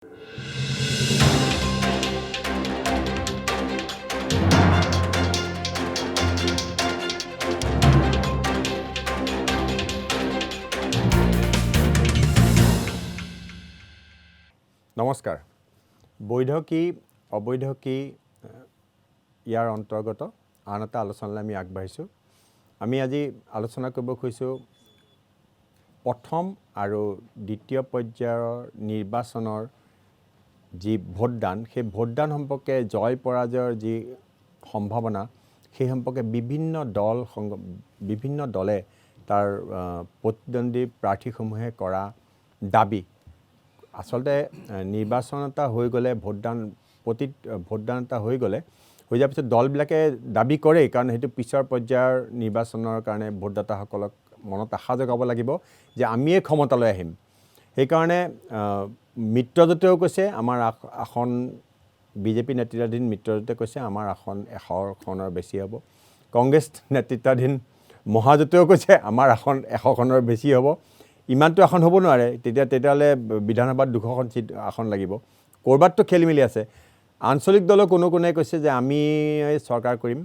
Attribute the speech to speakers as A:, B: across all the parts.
A: নমস্কাৰ বৈধ কি অবৈধ কি ইয়াৰ অন্তৰ্গত আন এটা আলোচনালৈ আমি আগবাঢ়িছোঁ আমি আজি আলোচনা কৰিব খুজিছোঁ প্ৰথম আৰু দ্বিতীয় পৰ্যায়ৰ নিৰ্বাচনৰ যি ভোটদান সেই ভোটদান সম্পৰ্কে জয় পৰাজয়ৰ যি সম্ভাৱনা সেই সম্পৰ্কে বিভিন্ন দলে তাৰ প্ৰতিদ্বন্দ্বী প্ৰাৰ্থীসমূহে কৰা দাবী আচলতে নিৰ্বাচন এটা হৈ গ'লে ভোটদান এটা হৈ যোৱাৰ পিছত দলবিলাকে দাবী কৰে কাৰণ সেইটো পিছৰ পৰ্যায়ৰ নিৰ্বাচনৰ কাৰণে ভোটদাতাসকলক মনত আশা জগাব লাগিব যে আমিয়ে ক্ষমতালৈ আহিম সেইকাৰণে মিত্ৰজোঁটেও কৈছে আমাৰ আসন বিজেপি নেতৃত্বাধীন মিত্ৰজোঁটে কৈছে আমাৰ আসন 100খনৰ বেছি হ'ব কংগ্ৰেছ নেতৃত্বাধীন মহাজোঁটেও কৈছে আমাৰ আসন 100খনৰ বেছি হ'ব ইমানটো আসন হ'ব নোৱাৰে তেতিয়াহ'লে বিধানসভাত 200খন চিট আসন লাগিব কৰবাতটো খেলি মেলি আছে আঞ্চলিক দলৰ কোনে কৈছে যে আমি চৰকাৰ কৰিম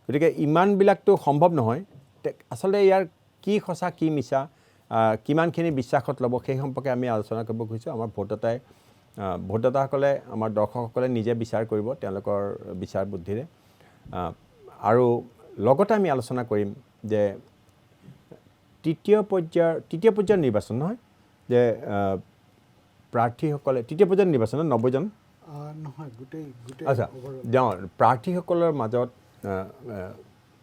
A: গতিকে ইমানবিলাকটো সম্ভৱ নহয় আচলতে ইয়াৰ কি সঁচা কি মিছা কিমানখিনি বিশ্বাসত ল'ব সেই সম্পৰ্কে আমি আলোচনা কৰিব খুজিছোঁ আমাৰ ভোটদাতাসকলে আমাৰ দৰ্শকসকলে নিজে বিচাৰ কৰিব তেওঁলোকৰ বিচাৰ বুদ্ধিৰে আৰু লগতে আমি আলোচনা কৰিম যে তৃতীয় পৰ্যায়ৰ নিৰ্বাচন নহয় যে প্ৰাৰ্থীসকলে তৃতীয় পৰ্যায়ৰ নিৰ্বাচন 90 জন
B: নহয় গোটেই
A: আচ্ছা প্ৰাৰ্থীসকলৰ মাজত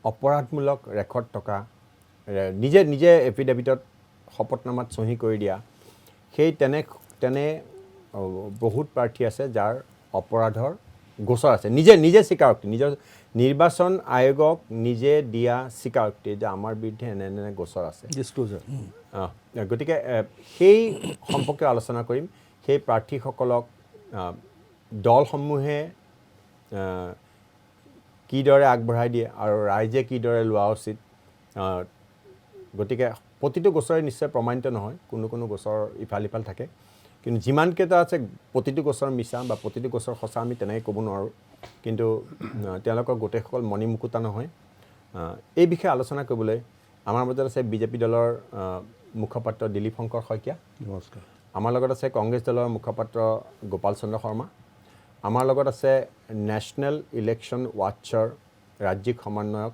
A: অপৰাধমূলক ৰেকৰ্ড থকা নিজে এফিডেভিটত শপতনামাত চহী কৰি দিয়া সেই তেনে বহুত প্ৰাৰ্থী আছে যাৰ অপৰাধৰ গোচৰ আছে নিজে স্বীকাৰোক্তি নিজৰ নিৰ্বাচন আয়োগক নিজে দিয়া স্বীকাৰোক্তি যে আমাৰ বিৰুদ্ধে এনে গোচৰ আছে
B: ডিসক্লোজাৰ
A: গতিকে সেই সম্পৰ্কে আলোচনা কৰিম সেই প্ৰাৰ্থীসকলক দলসমূহে কিদৰে আগবঢ়াই দিয়ে আৰু ৰাইজে কিদৰে লোৱা উচিত গতিকে প্ৰতিটো গোচৰে নিশ্চয় প্ৰমাণিত নহয় কোনো গোচৰ ইফাল থাকে কিন্তু যিমানকেইটা আছে প্ৰতিটো গোচৰ মিছা বা প্ৰতিটো গোচৰ সঁচা আমি তেনেকৈ ক'ব নোৱাৰোঁ কিন্তু তেওঁলোকৰ গোটেইসকল মণিমুকুতা নহয় এই বিষয়ে আলোচনা কৰিবলৈ আমাৰ মাজত আছে বিজেপি দলৰ মুখপাত্ৰ দিলীপ শংকৰ শইকীয়া
B: নমস্কাৰ
A: আমাৰ লগত আছে কংগ্ৰেছ দলৰ মুখপাত্ৰ গোপাল চন্দ্ৰ শৰ্মা আমাৰ লগত আছে নেশ্যনেল ইলেকশ্যন ৱাটছৰ ৰাজ্যিক সমন্বয়ক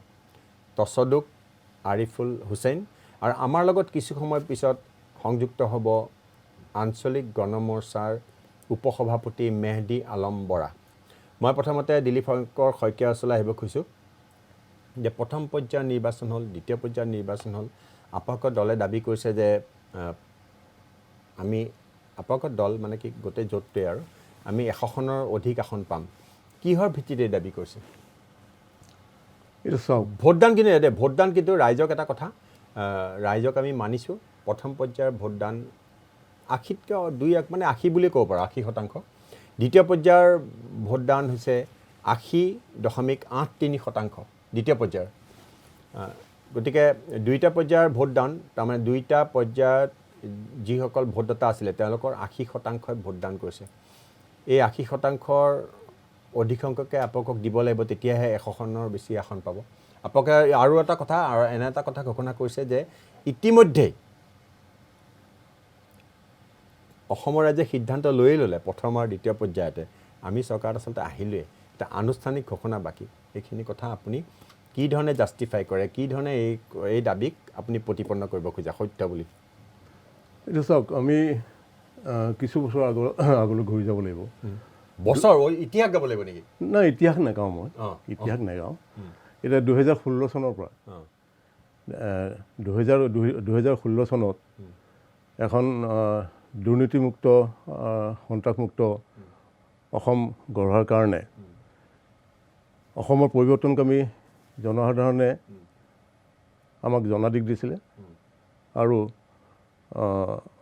A: তছদুক আৰিফুল হুছেইন আৰু আমাৰ লগত কিছু সময় পিছত সংযুক্ত হ'ব আঞ্চলিক গণমৰ্চাৰ উপসভাপতি মেহদি আলম বৰা মই প্ৰথমতে দিলীপ শংকৰ শইকীয়াৰ ওচৰলৈ আহিব খুজিছোঁ যে প্ৰথম পৰ্যায়ৰ নিৰ্বাচন হ'ল দ্বিতীয় পৰ্যায়ৰ নিৰ্বাচন হ'ল আপোনালোকৰ দলে দাবী কৰিছে যে আমি আপোনালোকৰ দল মানে কি গোটেই জোঁটটোৱে আৰু আমি 100খনৰ অধিক আসন পাম কিহৰ ভিত্তিতে দাবী কৰিছে
B: এইটো চাওক
A: ভোটদান কিন্তু ৰাইজক এটা কথা ৰাইজক আমি মানিছোঁ প্ৰথম পৰ্যায়ৰ ভোটদান 80তকৈ 2 মানে 80 বুলি ক'ব পাৰোঁ 80%। দ্বিতীয় পৰ্যায়ৰ ভোটদান হৈছে 80.83%। দ্বিতীয় পৰ্যায়ৰ গতিকে দুইটা পৰ্যায়ৰ ভোটদান তাৰমানে দুইটা পৰ্যায়ত যিসকল ভোটদাতা আছিলে তেওঁলোকৰ 80%ই ভোটদান কৰিছে এই 80%ৰ অধিকাংশকে আপোনালোকক দিব লাগিব তেতিয়াহে 100খনৰ বেছি আসন পাব আপোনালোকে আৰু এটা কথা এনে এটা কথা ঘোষণা কৰিছে যে ইতিমধ্যেই অসমৰ ৰাজ্যে সিদ্ধান্ত লৈয়ে ল'লে প্ৰথম আৰু দ্বিতীয় পৰ্যায়তে আমি চৰকাৰত আচলতে আহিলোৱে এটা আনুষ্ঠানিক ঘোষণা বাকী এইখিনি কথা আপুনি কি ধৰণে জাষ্টিফাই কৰে কি ধৰণে এই দাবীক আপুনি প্ৰতিপন্ন কৰিব খোজে সত্য বুলি
B: এইটো চাওক আমি কিছু বছৰ আগলৈ ঘূৰি যাব লাগিব
A: বছৰ ইতিহাস গাব লাগিব নেকি
B: নাই ইতিহাস নাগাওঁ মই ইতিহাস নাগাওঁ এতিয়া 2016 চনৰ পৰা 2016 চনত এখন দুৰ্নীতিমুক্ত সন্ত্ৰাসমুক্ত অসম গঢ়াৰ কাৰণে অসমৰ পৰিৱৰ্তনকামী জনসাধাৰণে আমাক জনাদিশ দিছিলে আৰু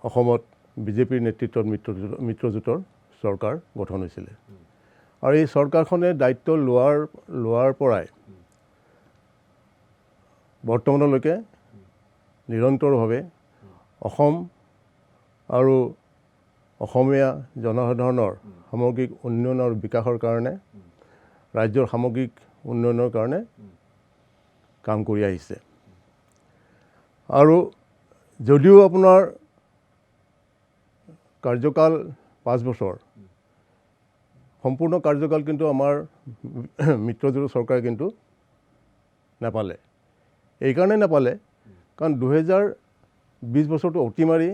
B: অসমত বিজেপিৰ নেতৃত্বত মিত্ৰজোঁটৰ চৰকাৰ গঠন হৈছিলে আৰু এই চৰকাৰখনে দায়িত্ব লোৱাৰ পৰাই বৰ্তমানলৈকে নিৰন্তৰভাৱে অসম আৰু অসমীয়া জনসাধাৰণৰ সামগ্ৰিক উন্নয়ন আৰু বিকাশৰ কাৰণে ৰাজ্যৰ সামগ্ৰিক উন্নয়নৰ কাৰণে কাম কৰি আহিছে আৰু যদিও আপোনাৰ কাৰ্যকাল 5 বছৰ সম্পূৰ্ণ কাৰ্যকাল কিন্তু আমাৰ মিত্ৰজোঁটৰ চৰকাৰে কিন্তু নাপালে এইকাৰণে নাপালে কাৰণ 2020 বছৰটো অতিমাৰী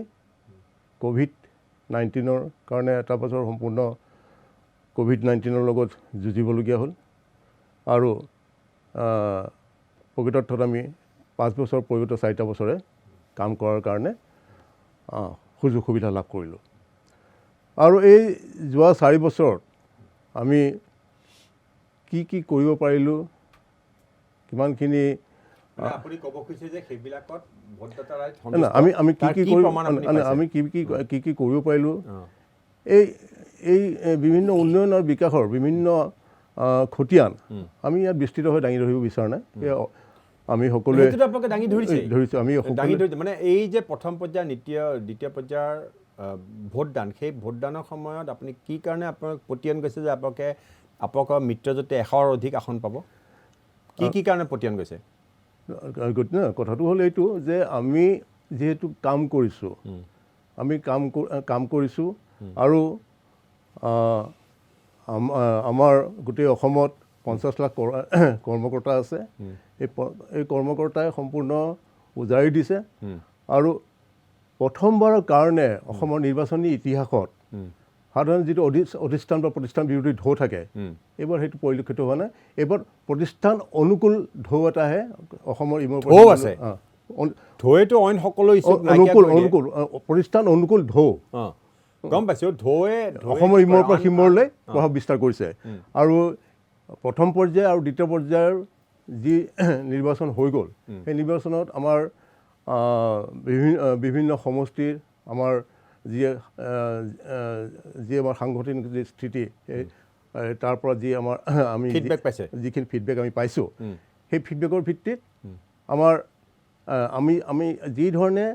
B: COVID-19ৰ কাৰণে এটা বছৰ সম্পূৰ্ণ COVID-19ৰ লগত যুঁজিবলগীয়া হ'ল আৰু প্ৰকৃতাৰ্থত আমি 5 বছৰ পৰিৱৰ্তে 4টা বছৰে কাম কৰাৰ কাৰণে সুযোগ সুবিধা লাভ কৰিলোঁ আৰু এই যোৱা 4 বছৰত আমি কি কৰিব পাৰিলোঁ কিমানখিনি
A: আপুনি ক'ব খুজিছে যে সেইবিলাকত ভোটদাতা ৰাইজ
B: আমি কি কৰিব পাৰিলোঁ এই বিভিন্ন উন্নয়ন আৰু বিকাশৰ বিভিন্ন খতিয়ান আমি ইয়াত বিস্তৃতভাৱে দাঙি ধৰিব বিচৰা নাই আমি সকলোৱে
A: আপোনালোকে দাঙি ধৰিছে
B: আমি
A: মানে এই যে প্ৰথম পৰ্যায়ৰ দ্বিতীয় পৰ্যায়ৰ ভোটদান সেই ভোটদানৰ সময়ত আপুনি কি কাৰণে আপোনাক পতিয়ন গৈছে যে আপোনালোকৰ মিত্ৰজোঁটে 100ৰ অধিক আসন পাব কি কাৰণে পতিয়ন গৈছে
B: কথাটো হ'ল এইটো যে আমি যিহেতু কাম কৰিছোঁ আমি কাম কৰিছোঁ আৰু আমাৰ গোটেই অসমত 50 লাখ কৰ্মকৰ্তা আছে এই কৰ্মকৰ্তাই সম্পূৰ্ণ উজাৰি দিছে আৰু প্ৰথমবাৰৰ কাৰণে অসমৰ নিৰ্বাচনী ইতিহাসত সাধাৰণ যিটো অধিষ্ঠান বা প্ৰতিষ্ঠান বিৰোধী ঢৌ থাকে এইবাৰ সেইটো পৰিলক্ষিত হোৱা নাই এইবাৰ প্ৰতিষ্ঠান অনুকূল ঢৌ এটাহে অসমৰ ইমৰ
A: আছে ঢৌটো অইন সকলো
B: অনুকূল প্ৰতিষ্ঠান অনুকূল ঢৌ
A: গম পাইছোঁ ঢৌৱে
B: অসমৰ ইমৰ পৰা সিমৰলৈ প্ৰভাৱ বিস্তাৰ কৰিছে আৰু প্ৰথম পৰ্যায় আৰু দ্বিতীয় পৰ্যায়ৰ যি নিৰ্বাচন হৈ গ'ল সেই নিৰ্বাচনত আমাৰ বিভিন্ন সমষ্টিৰ আমাৰ যি আমাৰ সাংগঠনিক যি স্থিতি তাৰ পৰা যি আমাৰ আমি যিখিনি ফিডবেক আমি পাইছোঁ সেই ফিডবেকৰ ভিত্তিত আমাৰ আমি যি ধৰণে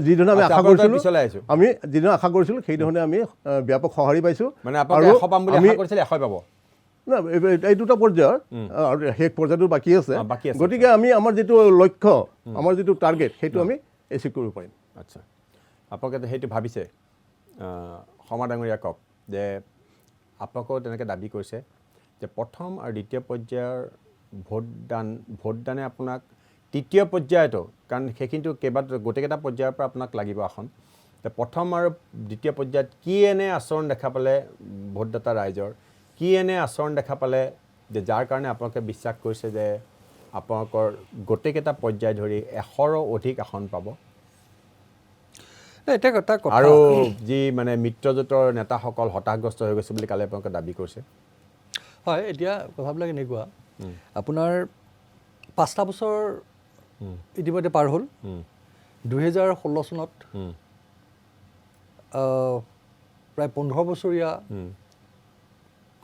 B: যিধৰণে আমি আশা কৰিছিলোঁ সেইধৰণে আমি ব্যাপক সঁহাৰি পাইছোঁ এই দুটা পৰ্যায়ৰ আৰু শেষ পৰ্যায়টো বাকী আছে গতিকে আমি আমাৰ যিটো লক্ষ্য আমাৰ যিটো টাৰ্গেট সেইটো আমি এচিভ কৰিব পাৰিম
A: আচ্ছা আপোনালোকে সেইটো ভাবিছে শৰ্মা ডাঙৰীয়া কওক যে আপোনালোকেও তেনেকৈ দাবী কৰিছে যে প্ৰথম আৰু দ্বিতীয় পৰ্যায়ৰ ভোটদানে আপোনাক তৃতীয় পৰ্যায়তো কাৰণ সেইখিনিতো গোটেইকেইটা পৰ্যায়ৰ পৰা আপোনাক লাগিব আসন প্ৰথম আৰু দ্বিতীয় পৰ্যায়ত কি এনে আচৰণ দেখা পালে ভোটদাতা ৰাইজৰ কি এনে আচৰণ দেখা পালে যে যাৰ কাৰণে আপোনালোকে বিশ্বাস কৰিছে যে আপোনালোকৰ গোটেইকেইটা পৰ্যায় ধৰি 100ৰো অধিক আসন পাব আৰু যি মানে মিত্ৰজোঁটৰ নেতাসকল হতাশগ্ৰস্ত হৈ গৈছে বুলি কালি আপোনালোকে দাবী কৰিছে
C: হয় এতিয়া কথাবিলাক এনেকুৱা আপোনাৰ 5টা বছৰ ইতিমধ্যে পাৰ হ'ল 2016 চনত প্ৰায় 15 বছৰীয়া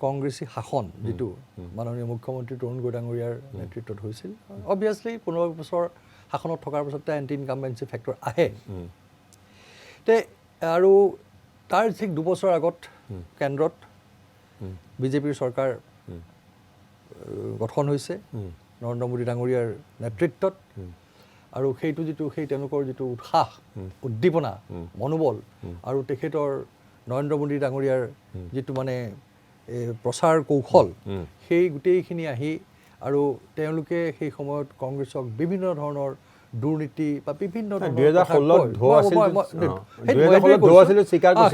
C: কংগ্ৰেছী শাসন যিটো মাননীয় মুখ্যমন্ত্ৰী তৰুণ গগৈ ডাঙৰীয়াৰ নেতৃত্বত হৈছিল অবভিয়াছলি 15 বছৰ শাসনত থকাৰ পিছতে এণ্টি ইনকামবেঞ্চি ফেক্টৰ আহে আৰু তাৰ ঠিক 2 বছৰ আগত কেন্দ্ৰত বিজেপিৰ চৰকাৰ গঠন হৈছে নৰেন্দ্ৰ মোদী ডাঙৰীয়াৰ নেতৃত্বত আৰু সেইটো সেই তেওঁলোকৰ যিটো উৎসাহ উদ্দীপনা মনোবল আৰু তেখেতৰ নৰেন্দ্ৰ মোদী ডাঙৰীয়াৰ যিটো মানে প্ৰচাৰ কৌশল সেই গোটেইখিনি আহি আৰু তেওঁলোকে সেই সময়ত কংগ্ৰেছক বিভিন্ন ধৰণৰ দুৰ্নীতি বা বিভিন্ন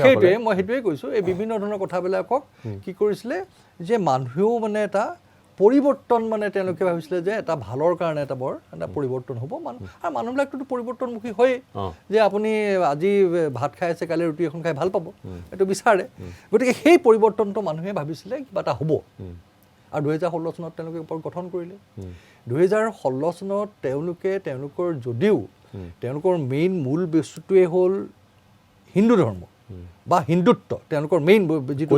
C: সেইটোৱে মই সেইটোৱে কৈছোঁ এই বিভিন্ন ধৰণৰ কথাবিলাকক কি কৰিছিলে যে মানুহেও মানে এটা পৰিৱৰ্তন মানে তেওঁলোকে ভাবিছিলে যে এটা ভালৰ কাৰণে এটা পৰিৱৰ্তন হ'ব আৰু মানুহবিলাকটোতো পৰিৱৰ্তনমুখী হয়েই যে আপুনি আজি ভাত খাই আছে কালি ৰুটি এখন খাই ভাল পাব এইটো বিচাৰে গতিকে সেই পৰিৱৰ্তনটো মানুহে ভাবিছিলে কিবা এটা হ'ব আৰু 2016 চনত তেওঁলোকে ওপৰত গঠন কৰিলে 2016 চনত তেওঁলোকৰ যদিও তেওঁলোকৰ মূল বস্তুটোৱে হ'ল হিন্দু ধৰ্ম বা হিন্দুত্ব তেওঁলোকৰ মেইন যিটো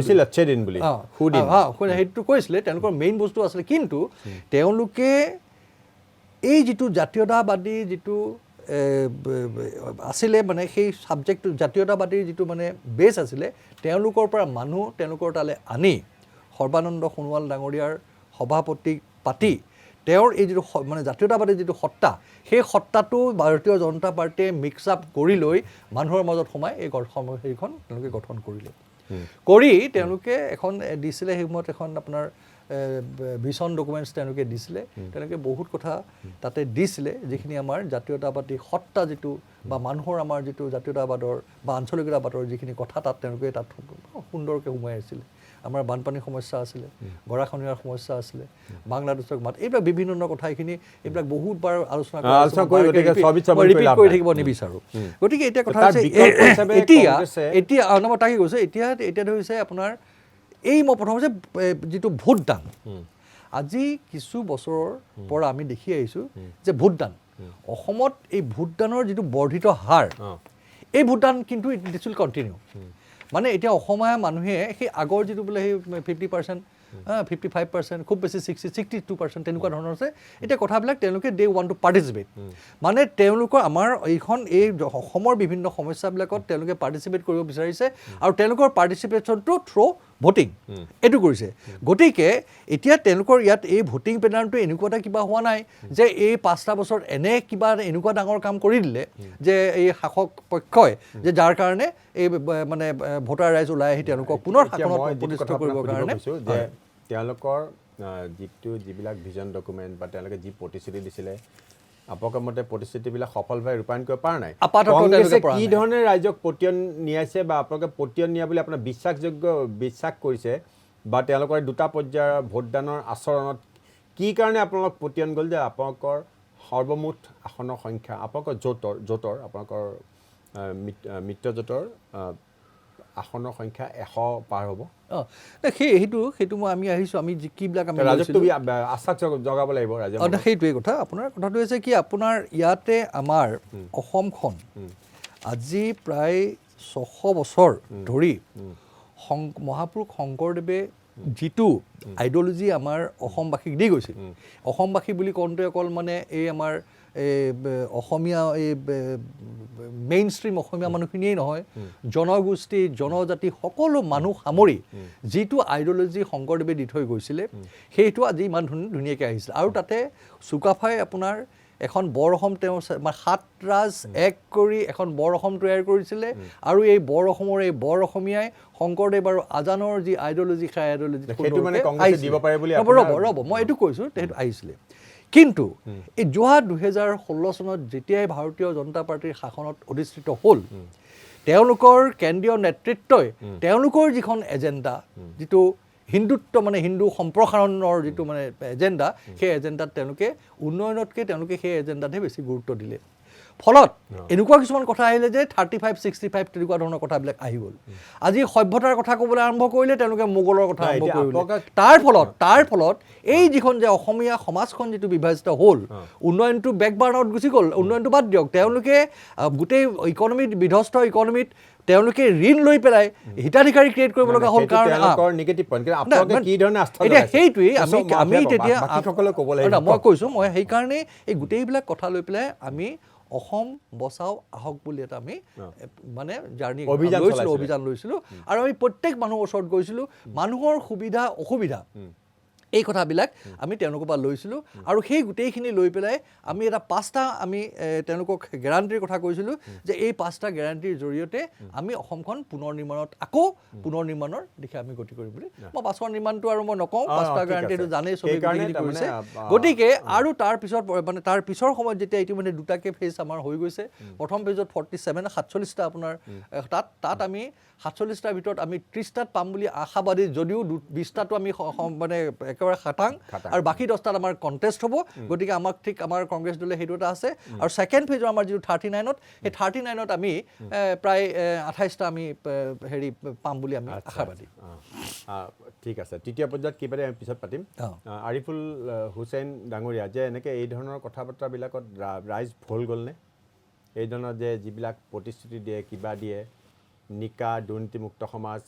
C: সেইটো কৈছিলে তেওঁলোকৰ মেইন বস্তু আছিলে কিন্তু তেওঁলোকে এই যিটো জাতীয়তাবাদী যিটো আছিলে মানে সেই ছাবজেক্টটো জাতীয়তাবাদীৰ যিটো মানে বেছ আছিলে তেওঁলোকৰ পৰা মানুহ তেওঁলোকৰ তালৈ আনি সৰ্বানন্দ সোণোৱাল ডাঙৰীয়াৰ সভাপতিক পাতি তেওঁৰ এই যিটো মানে জাতীয়তাবাদী যিটো সত্তা সেই সত্তাটো ভাৰতীয় জনতা পাৰ্টীয়ে মিক্স আপ কৰি লৈ মানুহৰ মাজত সোমাই এই সেইখন তেওঁলোকে গঠন কৰিলে কৰি তেওঁলোকে এখন দিছিলে সেই সময়ত এখন আপোনাৰ ভিছন ডকুমেণ্টছ তেওঁলোকে দিছিলে তেওঁলোকে বহুত কথা তাতে দিছিলে যিখিনি আমাৰ জাতীয়তাবাদী সত্তা যিটো বা মানুহৰ আমাৰ যিটো জাতীয়তাবাদৰ বা আঞ্চলিকতাবাদৰ যিখিনি কথা তাত তেওঁলোকে তাত সুন্দৰকৈ সোমাই আহিছিলে আমাৰ বানপানীৰ সমস্যা আছিলে গৰাখহনীয়াৰ সমস্যা আছিলে বাংলাদেশক মাত এইবিলাক বিভিন্ন ধৰণৰ কথা এইখিনি এইবিলাক বহুতবাৰ আলোচনা কৰি থাকিব নিবিচাৰোঁ গতিকে এতিয়া কথা হৈছে এতিয়া মই তাকে কৈছোঁ এতিয়া ধৰিছে আপোনাৰ এই মই প্ৰথম হৈছে যিটো ভোটদান আজি কিছু বছৰৰ পৰা আমি দেখি আহিছোঁ যে ভোটদান অসমত এই ভোটদানৰ যিটো বৰ্ধিত হাৰ এই ভোটদান কিন্তু দিছ উইল কণ্টিনিউ মানে এতিয়া অসমীয়া মানুহে সেই আগৰ যিটো বোলে সেই 50%, 55%, খুব বেছি 62% তেনেকুৱা ধৰণৰ আছে এতিয়া কথাবিলাক তেওঁলোকে দে ৱান্ট টু পাৰ্টিচিপেট মানে তেওঁলোকৰ আমাৰ এইখন এই অসমৰ বিভিন্ন সমস্যাবিলাকত তেওঁলোকে পাৰ্টিচিপেট কৰিব বিচাৰিছে আৰু তেওঁলোকৰ পাৰ্টিচিপেশ্যনটো থ্ৰু ভোটিং এইটো কৰিছে গতিকে এতিয়া তেওঁলোকৰ ইয়াত এই ভোটিং পেটাৰ্ণটো এনেকুৱা এটা কিবা হোৱা নাই যে এই 5টা বছৰত এনে কিবা এনেকুৱা ডাঙৰ কাম কৰি দিলে যে এই শাসক পক্ষই যে যাৰ কাৰণে এই মানে ভোটাৰ ৰাইজ ওলাই আহি তেওঁলোকক পুনৰ শাসনত প্ৰতিষ্ঠিত কৰিবৰ কাৰণে
A: যে তেওঁলোকৰ যিবিলাক ভিজন ডকুমেণ্ট বা তেওঁলোকে যি প্ৰতিশ্ৰুতি দিছিলে আপোনালোকৰ মতে প্ৰতিশ্ৰুতিবিলাক সফলভাৱে ৰূপায়ণ কৰিব পৰা নাই কংগ্ৰেছে কি ধৰণে ৰাইজক পতিয়ন নিয়াইছে বা আপোনালোকে পতিয়ন নিয়া বুলি আপোনাৰ বিশ্বাস কৰিছে বা তেওঁলোকৰ 2টা পৰ্যায়ৰ ভোটদানৰ আচৰণত কি কাৰণে আপোনালোক পতিয়ন গ'ল যে আপোনালোকৰ সৰ্বমুঠ আসনৰ সংখ্যা আপোনালোকৰ জোঁটৰ আপোনালোকৰ মিত্ৰজোঁটৰ আসনৰ সংখ্যা 100 পাৰ হ'ব
C: সেইটো মই আমি আহিছোঁ আমি কিবিলাক আমি
A: আশ্বাস জগাব লাগিব ৰাইজে
C: সেইটোৱে কথা আপোনাৰ কথাটো হৈছে কি আপোনাৰ ইয়াতে আমাৰ অসমখন আজি প্ৰায় 600 বছৰ ধৰি মহাপুৰুষ শংকৰদেৱে যিটো আইডিঅলজি আমাৰ অসমবাসীক দি গৈছিল অসমবাসী বুলি কওঁতে অকল মানে এই আমাৰ অসমীয়া এই মেইন ষ্ট্ৰীম অসমীয়া মানুহখিনিয়েই নহয় জনগোষ্ঠী জনজাতি সকলো মানুহ সামৰি যিটো আইডিঅলজি শংকৰদেৱে দি থৈ গৈছিলে সেইটো আজি ইমান ধুনীয়াকৈ আহিছিল আৰু তাতে চুকাফাই আপোনাৰ এখন বৰ অসম তেওঁ 7 ৰাজ এক কৰি এখন বৰ অসম তৈয়াৰ কৰিছিলে আৰু এই বৰ অসমৰ এই বৰ অসমীয়াই শংকৰদেৱ আৰু আজানৰ যি আইডিঅলজি সেই আইডিঅলজি ৰ'ব মই এইটো কৈছোঁ সেইটো আহিছিলে কিন্তু এই যোৱা 2016 চনত যেতিয়াই ভাৰতীয় জনতা পাৰ্টীৰ শাসনত অধিষ্ঠিত হ'ল তেওঁলোকৰ কেন্দ্ৰীয় নেতৃত্বই তেওঁলোকৰ যিখন এজেণ্ডা যিটো হিন্দুত্ব মানে হিন্দু সম্প্ৰসাৰণৰ যিটো মানে এজেণ্ডা সেই এজেণ্ডাত তেওঁলোকে উন্নয়নতকৈ তেওঁলোকে সেই এজেণ্ডাতহে বেছি গুৰুত্ব দিলে ফলত এনেকুৱা কিছুমান কথা আহিলে যে 35-65 তেনেকুৱা ধৰণৰ কথাবিলাক আহি গ'ল আজি সভ্যতাৰ কথা ক'বলৈ আৰম্ভ কৰিলে তেওঁলোকে মোগলৰ কথা আৰম্ভ কৰিলে তাৰ ফলত এই যিখন যে অসমীয়া সমাজখন যিটো বিভাজিত হ'ল উন্নয়নটো বেকবাৰ্ণত গুচি গ'ল উন্নয়নটো বাদ দিয়ক তেওঁলোকে গোটেই ইকনমিত বিধ্বস্ত ইকনমিত তেওঁলোকে ঋণ লৈ পেলাই হিতাধিকাৰী ক্ৰিয়েট কৰিব লগা হ'ল কাৰণ এতিয়া সেইটোৱেই আমি তেতিয়া মই কৈছোঁ মই সেইকাৰণে এই গোটেইবিলাক কথা লৈ পেলাই আমি অসম বচাও আহক বুলি এটা আমি মানে জাৰ্ণি অভিযান লৈছিলোঁ আৰু আমি প্ৰত্যেক মানুহৰ ওচৰত গৈছিলোঁ মানুহৰ সুবিধা অসুবিধা এই কথাবিলাক আমি তেওঁলোকৰ পৰা লৈছিলোঁ আৰু সেই গোটেইখিনি লৈ পেলাই আমি এটা 5টা আমি তেওঁলোকক গেৰাণ্টিৰ কথা কৈছিলোঁ যে এই 5টা গেৰাণ্টিৰ জৰিয়তে আমি অসমখন পুনৰ নিৰ্মাণৰ দিশে আমি গতি কৰিম বুলি মই 5ৰ নিৰ্মাণটো আৰু মই নকওঁ 5টা গেৰাণ্টিটো জানেই চবেই কৰিছে গতিকে আৰু তাৰ পিছৰ সময়ত যেতিয়া ইতিমধ্যে 2টাকে ফেজ আমাৰ হৈ গৈছে প্ৰথম ফেজত 47-47টা আপোনাৰ তাত আমি 47টাৰ ভিতৰত আমি 30টাত পাম বুলি আশাবাদী যদিও 20টাটো আমি মানে একেবাৰে খাটাং আৰু বাকী 10টাত আমাৰ কণ্টেষ্ট হ'ব গতিকে আমাৰ কংগ্ৰেছ দলে সেইটো এটা আছে আৰু ছেকেণ্ড ফেজৰ আমাৰ যিটো 39ত সেই 39ত আমি প্ৰায় 28টা আমি হেৰি পাম বুলি আমি আশাবাদী
A: ঠিক আছে তৃতীয় পৰ্যায়ত কি পাতে আমি পিছত পাতিম আৰিফুল হুছেইন ডাঙৰীয়া যে এনেকৈ এই ধৰণৰ কথা বাৰ্তাবিলাকত ৰাইজ ভুল গ'লনে এই ধৰণৰ যে যিবিলাক প্ৰতিশ্ৰুতি দিয়ে কিবা দিয়ে নিকা দুৰ্নীতিমুক্ত সমাজ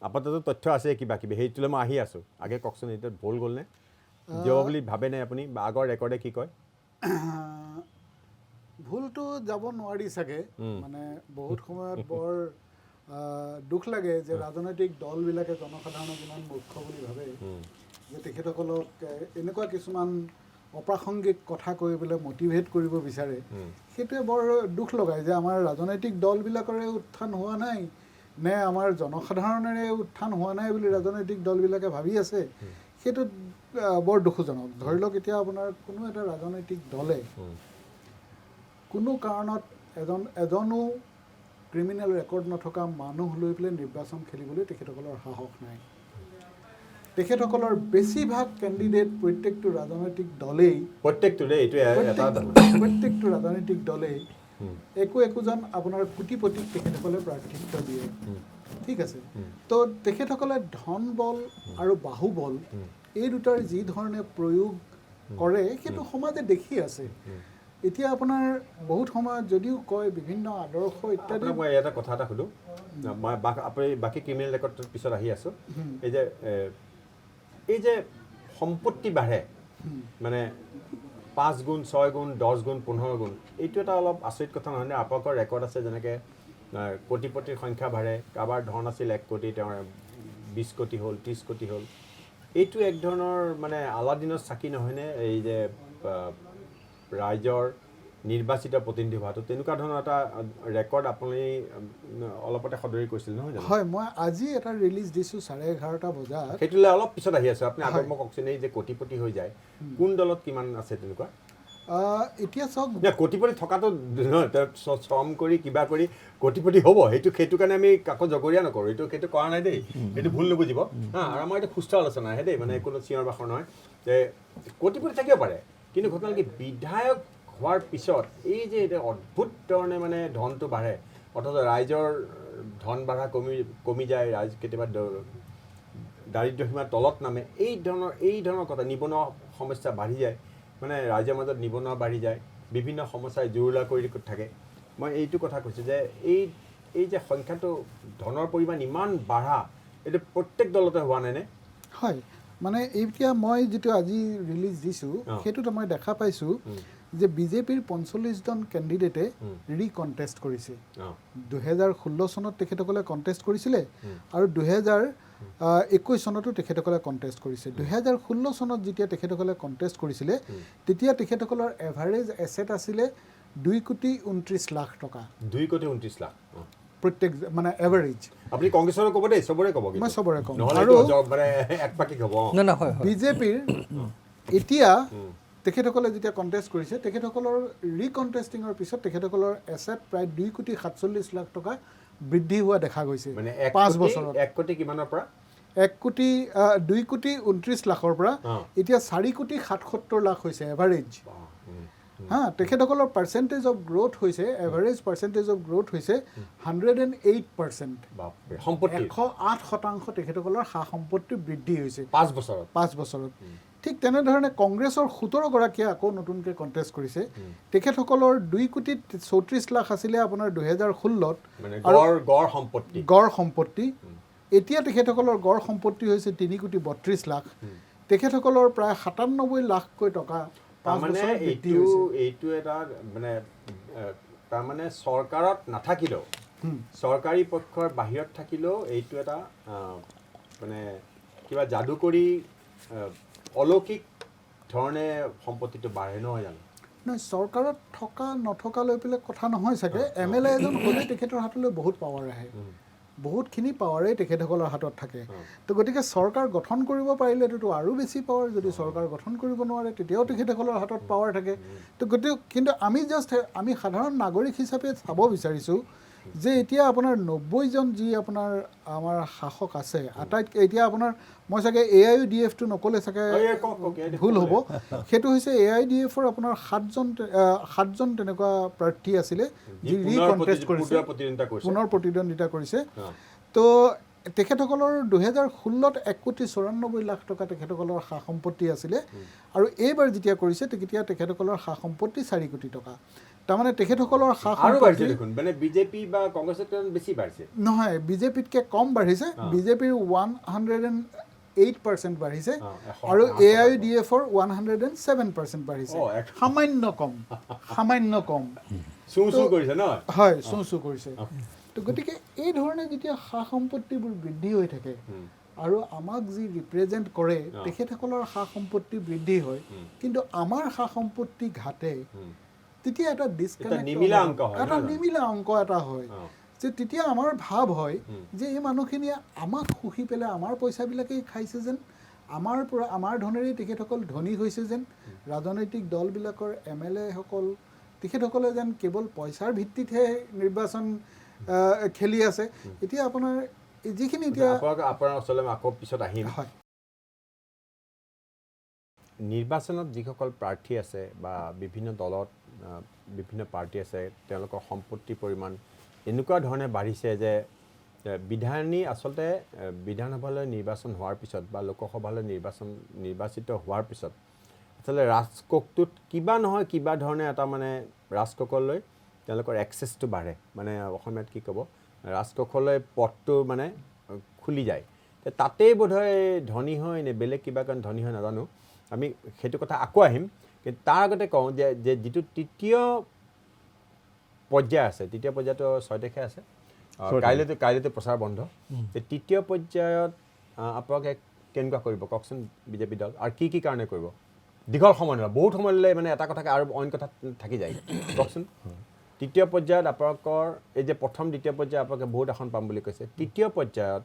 A: আপাততো তথ্য আছে কিবা কিবি সেইটোলৈ মই আহি আছোঁ আগে কওকচোন এইটো ভুল গ'লনে দিব বুলি ভাবেনে আপুনি বা আগৰ ৰেকৰ্ডে কি কয়
D: ভুলটো যাব নোৱাৰি চাগে মানে বহুত সময়ত বৰ দুখ লাগে যে ৰাজনৈতিক দলবিলাকে জনসাধাৰণক ইমান মূৰ্খ বুলি ভাবে যে তেখেতসকলক এনেকুৱা কিছুমান অপ্ৰাসংগিক কথা কৈ পেলাই মটিভেট কৰিব বিচাৰে সেইটোৱে বৰ দুখ লগায় যে আমাৰ ৰাজনৈতিক দলবিলাকৰে উত্থান হোৱা নাই নে আমাৰ জনসাধাৰণেৰে উত্থান হোৱা নাই বুলি ৰাজনৈতিক দলবিলাকে ভাবি আছে সেইটো বৰ দুখজনক ধৰি লওক এতিয়া আপোনাৰ কোনো এটা ৰাজনৈতিক দলে কোনো কাৰণত এজনো ক্ৰিমিনেল ৰেকৰ্ড নথকা মানুহ লৈ পেলাই নিৰ্বাচন খেলিবলৈ তেখেতসকলৰ সাহস নাই তেখেতসকলৰ বেছিভাগ কেণ্ডিডেট প্ৰত্যেকটো ৰাজনৈতিক দলেই
A: প্ৰত্যেকটো
D: ৰাজনৈতিক দলেই একোজন আপোনাৰ কোটিপতিক তেখেতসকলে প্ৰাৰ্থিত্ব দিয়ে ঠিক আছে তো তেখেতসকলে ধন বল আৰু বাহুবল এই দুটাৰ যি ধৰণে প্ৰয়োগ কৰে সেইটো সমাজে দেখি আছে এতিয়া আপোনাৰ বহুত সময়ত যদিও কয় বিভিন্ন আদৰ্শ ইত্যাদি
A: মই এটা কথা এটা সুধো মই আপুনি বাকী ক্ৰিমিনেল ৰেকৰ্ডৰ পিছত আহি আছোঁ এই যে সম্পত্তি বাঢ়ে মানে 5 গুণ 6 গুণ 10 গুণ 15 গুণ এইটো এটা অলপ আচৰিত কথা নহয়নে আপোনালোকৰ ৰেকৰ্ড আছে যেনেকৈ কোটিপতিৰ সংখ্যা বাঢ়ে কাৰোবাৰ ধন আছিল 1 কোটি তেওঁৰ 20 কোটি হ'ল 30 কোটি হ'ল এইটো এক ধৰণৰ মানে আলাদিনৰ চাকি নহয়নে এই যে ৰাইজৰ নিৰ্বাচিত প্ৰতিনিধি হোৱাটো তেনেকুৱা ধৰণৰ এটা ৰেকৰ্ড আপুনি অলপতে সদৰি কৰিছিল নহয় জানো
D: হয় মই আজি এটা ৰিলিজ দিছোঁ 11:30 বজাত
A: সেইটোলৈ অলপ পিছত আহি আছে আপুনি আগত মোক কওকচোন এই যে কোটিপতি হৈ যায় কোন দলত কিমান আছে তেনেকুৱা
D: এতিয়া চাওক
A: কোটিপতি থকাটো শ্ৰম কৰি কিবা কৰি কোটিপতি হ'ব সেইটো কাৰণে আমি কাকো জগৰীয়া নকৰোঁ সেইটো কৰা নাই দেই সেইটো ভুল নুবুজিব আৰু আমাৰ এইটো সুস্থ আলোচনা আহে দেই মানে কোনো চিঞৰ বাখৰ নহয় যে কোটিপতি থাকিব পাৰে কিন্তু ঘটনা কি বিধায়ক হোৱাৰ পিছত এই যে অদ্ভুত ধৰণে মানে ধনটো বাঢ়ে অথচ ৰাইজৰ ধন বাঢ়া কমি যায় ৰাইজ কেতিয়াবা দাৰিদ্ৰ্য সীমাৰ তলত নামে এই ধৰণৰ কথা নিবনুৱা সমস্যা বাঢ়ি যায় মানে ৰাইজৰ মাজত নিবনুৱা বাঢ়ি যায় বিভিন্ন সমস্যাই জুৰুলা কৰি থাকে মই এইটো কথা কৈছোঁ যে এই যে সংখ্যাটো ধনৰ পৰিমাণ ইমান বাঢ়া এইটো প্ৰত্যেক দলতে হোৱা নাইনে
D: হয় মানে এতিয়া মই যিটো আজি ৰিলিজ দিছোঁ সেইটোত মই দেখা পাইছোঁ যে বিজেপিৰ 45জন কেণ্ডিডেটে ৰিকণ্টেষ্ট কৰিছে 2016 চনত তেখেতসকলে কণ্টেষ্ট কৰিছিলে আৰু 2021 চনতো তেখেতসকলে কণ্টেষ্ট কৰিছে 2016 চনত যেতিয়া তেখেতসকলে কণ্টেষ্ট কৰিছিলে তেতিয়া তেখেতসকলৰ এভাৰেজ এছেট আছিলে 2,29 লাখ টকা
A: 2,29 লাখ
D: প্ৰত্যেক মানে এভাৰেজ
A: আপুনি কংগ্ৰেছৰ ক'ব দেই চবৰে ক'ব
D: মই চবৰে ক'ম
A: আৰু মানে একপাকি হ'ব
D: বিজেপিৰ এতিয়া তেখেতসকলে যেতিয়া কণ্টেষ্ট কৰিছে তেখেতসকলৰ ৰিকণ্টেষ্টিঙৰ পিছত তেখেতসকলৰ এছেট প্ৰায় 2,47 লাখ টকা বৃদ্ধি হোৱা দেখা গৈছে
A: মানে
D: 5 বছৰত
A: 1 কোটি কিমানৰ পৰা
D: 2,29 লাখৰ পৰা এতিয়া 4,77 লাখ হৈছে এভাৰেজ তেখেতসকলৰ পাৰ্চেণ্টেজ অফ গ্ৰ'থ হৈছে এভাৰেজ পাৰ্চেণ্টেজ অফ গ্ৰ'থ হৈছে 108%, 108% তেখেতসকলৰ সা সম্পত্তি বৃদ্ধি হৈছে 5 বছৰত ঠিক তেনেধৰণে কংগ্ৰেছৰ 17গৰাকীয়ে আকৌ নতুনকৈ কণ্টেষ্ট কৰিছে তেখেতসকলৰ 2,34 লাখ আছিলে আপোনাৰ 2016ত গড় সম্পত্তি এতিয়া তেখেতসকলৰ গড় সম্পত্তি হৈছে 3,32 লাখ তেখেতসকলৰ প্ৰায় 97 লাখকৈ টকা
A: এইটো এটা মানে তাৰমানে চৰকাৰত নাথাকিলেও চৰকাৰী পক্ষৰ বাহিৰত থাকিলেও এইটো এটা মানে কিবা যাদু কৰি অলৌকিক ধৰণে সম্পত্তিটো বাঢ়ে নহয় জানো
D: নহয় চৰকাৰত থকা নথকা লৈ পেলাই কথা নহয় চাগে MLA এজন হ'লে তেখেতৰ হাতলৈ বহুত পাৱাৰ আহে বহুতখিনি পাৱাৰেই তেখেতসকলৰ হাতত থাকে তো গতিকে চৰকাৰ গঠন কৰিব পাৰিলেতো আৰু বেছি পাৱাৰ যদি চৰকাৰ গঠন কৰিব নোৱাৰে তেতিয়াও তেখেতসকলৰ হাতত পাৱাৰ থাকে তো গতিকে কিন্তু আমি সাধাৰণ নাগৰিক হিচাপে চাব বিচাৰিছোঁ যে এতিয়া আপোনাৰ 90জন যি আপোনাৰ আমাৰ শাসক আছে আটাইতকৈ এতিয়া আপোনাৰ মই চাগে AIUDFটো নক'লে চাগে ভুল হ'ব সেইটো হৈছে AIUDFৰ আপোনাৰ 7জন তেনেকুৱা প্ৰাৰ্থী আছিলে যি ৰিকণ্টেষ্ট কৰিছে পুনৰ প্ৰতিদ্বন্দ্বিতা কৰিছে তো তেখেতসকলৰ 2016ত 1,94 লাখ টকা তেখেতসকলৰ সা সম্পত্তি আছিলে আৰু এইবাৰ যেতিয়া কৰিছে তেতিয়া তেখেতসকলৰ সা সম্পত্তি 4 কোটি টকা তাৰমানে তেখেতসকলৰ সা সম্পত্তি
A: মানে বিজেপি বা কংগ্ৰেছতকৈ বেছি বাঢ়িছে
D: নহয় বিজেপিতকৈ কম বাঢ়িছে বিজেপিৰ 108% বাঢ়িছে আৰু AIUDFৰ 107% বাঢ়িছে সামান্য কম
A: চুঁ কৰিছে ন
D: হয় চুঁ কৰিছে তো গতিকে এই ধৰণে যেতিয়া সা সম্পত্তিবোৰ বৃদ্ধি হৈ থাকে আৰু আমাক যি ৰিপ্ৰেজেণ্ট কৰে তেখেতসকলৰ সা সম্পত্তি বৃদ্ধি হয় কিন্তু আমাৰ সা সম্পত্তি ঘাটে তেতিয়া এটা ডিছকানেক্ট এটা নিমিলা অংক এটা হয় যে তেতিয়া আমাৰ ভাৱ হয় যে এই মানুহখিনিয়ে আমাক সুখী পেলাই আমাৰ পইচাবিলাকেই খাইছে যেন আমাৰ ধনেৰেই তেখেতসকল ধনী হৈছে যেন ৰাজনৈতিক দলবিলাকৰ MLA সকল তেখেতসকলে যেন কেৱল পইচাৰ ভিত্তিতহে নিৰ্বাচন খেলি আছে এতিয়া আপোনাৰ যিখিনি এতিয়া
A: আপোনাৰ ওচৰলৈ আকৌ পিছত আহিম
D: হয়
A: নিৰ্বাচনত যিসকল প্ৰাৰ্থী আছে বা বিভিন্ন দলত বিভিন্ন পাৰ্টি আছে তেওঁলোকৰ সম্পত্তিৰ পৰিমাণ এনেকুৱা ধৰণে বাঢ়িছে যে বিধায়িনী আচলতে বিধানসভালৈ নিৰ্বাচন হোৱাৰ পিছত বা লোকসভালৈ নিৰ্বাচিত হোৱাৰ পিছত আচলতে ৰাজকোষটোত কিবা নহয় কিবা ধৰণে এটা মানে ৰাজকোষলৈ তেওঁলোকৰ এক্সেছটো বাঢ়ে মানে অসমীয়াত কি ক'ব ৰাজকোষলৈ পথটো মানে খুলি যায় তাতেই বোধহয় ধনী হয় নে বেলেগ কিবা কাৰণ ধনী হয় নাজানো আমি সেইটো কথা আকৌ আহিম কিন্তু তাৰ আগতে কওঁ যে যিটো তৃতীয় পৰ্যায় আছে তৃতীয় পৰ্যায়টো 6 তাৰিখে আছে কাইলৈতো প্ৰচাৰ বন্ধ তৃতীয় পৰ্যায়ত আপোনালোকে কেনেকুৱা কৰিব কওকচোন বিজেপি দল আৰু কি কাৰণে কৰিব দীঘল সময় নহয় বহুত সময়লৈ মানে এটা কথাকে আৰু অইন কথা থাকি যায় কওকচোন তৃতীয় পৰ্যায়ত আপোনালোকৰ এই যে প্ৰথম দ্বিতীয় পৰ্যায়ত আপোনালোকে বহুত আসন পাম বুলি কৈছে তৃতীয় পৰ্যায়ত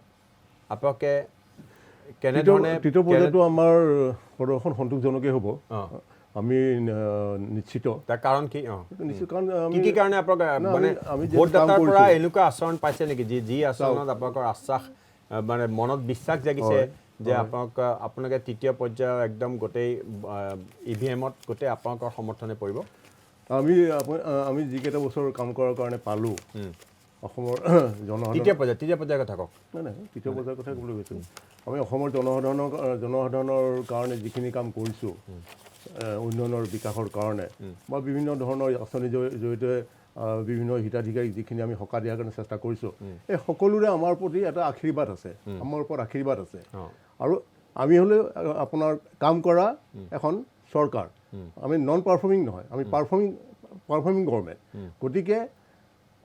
A: আপোনালোকে কেনেধৰণে
B: তৃতীয় পৰ্যায়টো আমাৰ প্ৰদৰ্শন সন্তোষজনকেই হ'ব আমি নিশ্চিত
A: তাৰ কাৰণ কি
B: নিশ্চিত কাৰণ
A: কি কাৰণে আপোনালোকে মানে ভোটদাতাৰ পৰা এনেকুৱা আচৰণ পাইছে নেকি যি আচৰণত আপোনালোকৰ আশ্বাস মানে মনত বিশ্বাস জাগিছে যে আপোনালোকে তৃতীয় পৰ্যায়ৰ একদম গোটেই EVMত গোটেই আপোনালোকৰ সমৰ্থনে পৰিব
B: আমি যিকেইটা বছৰ কাম কৰাৰ কাৰণে পালোঁ অসমৰ জনসাধাৰণ
A: তৃতীয় পৰ্যায়ৰ কথা কওক
B: নাই তৃতীয় পৰ্যায়ৰ কথা ক'বলৈ গৈছোঁ আমি অসমৰ জনসাধাৰণৰ কাৰণে যিখিনি কাম কৰিছোঁ উন্নয়নৰ বিকাশৰ কাৰণে বা বিভিন্ন ধৰণৰ আঁচনিৰ জৰিয়তে বিভিন্ন হিতাধিকাৰীক যিখিনি আমি সকাহ দিয়াৰ কাৰণে চেষ্টা কৰিছোঁ এই সকলোৰে আমাৰ প্ৰতি এটা আশীৰ্বাদ আছে আমাৰ ওপৰত আশীৰ্বাদ আছে আৰু আমি হ'লে আপোনাৰ কাম কৰা এখন চৰকাৰ আমি নন পাৰফৰ্মিং নহয় আমি পাৰফৰ্মিং গভৰ্ণমেণ্ট গতিকে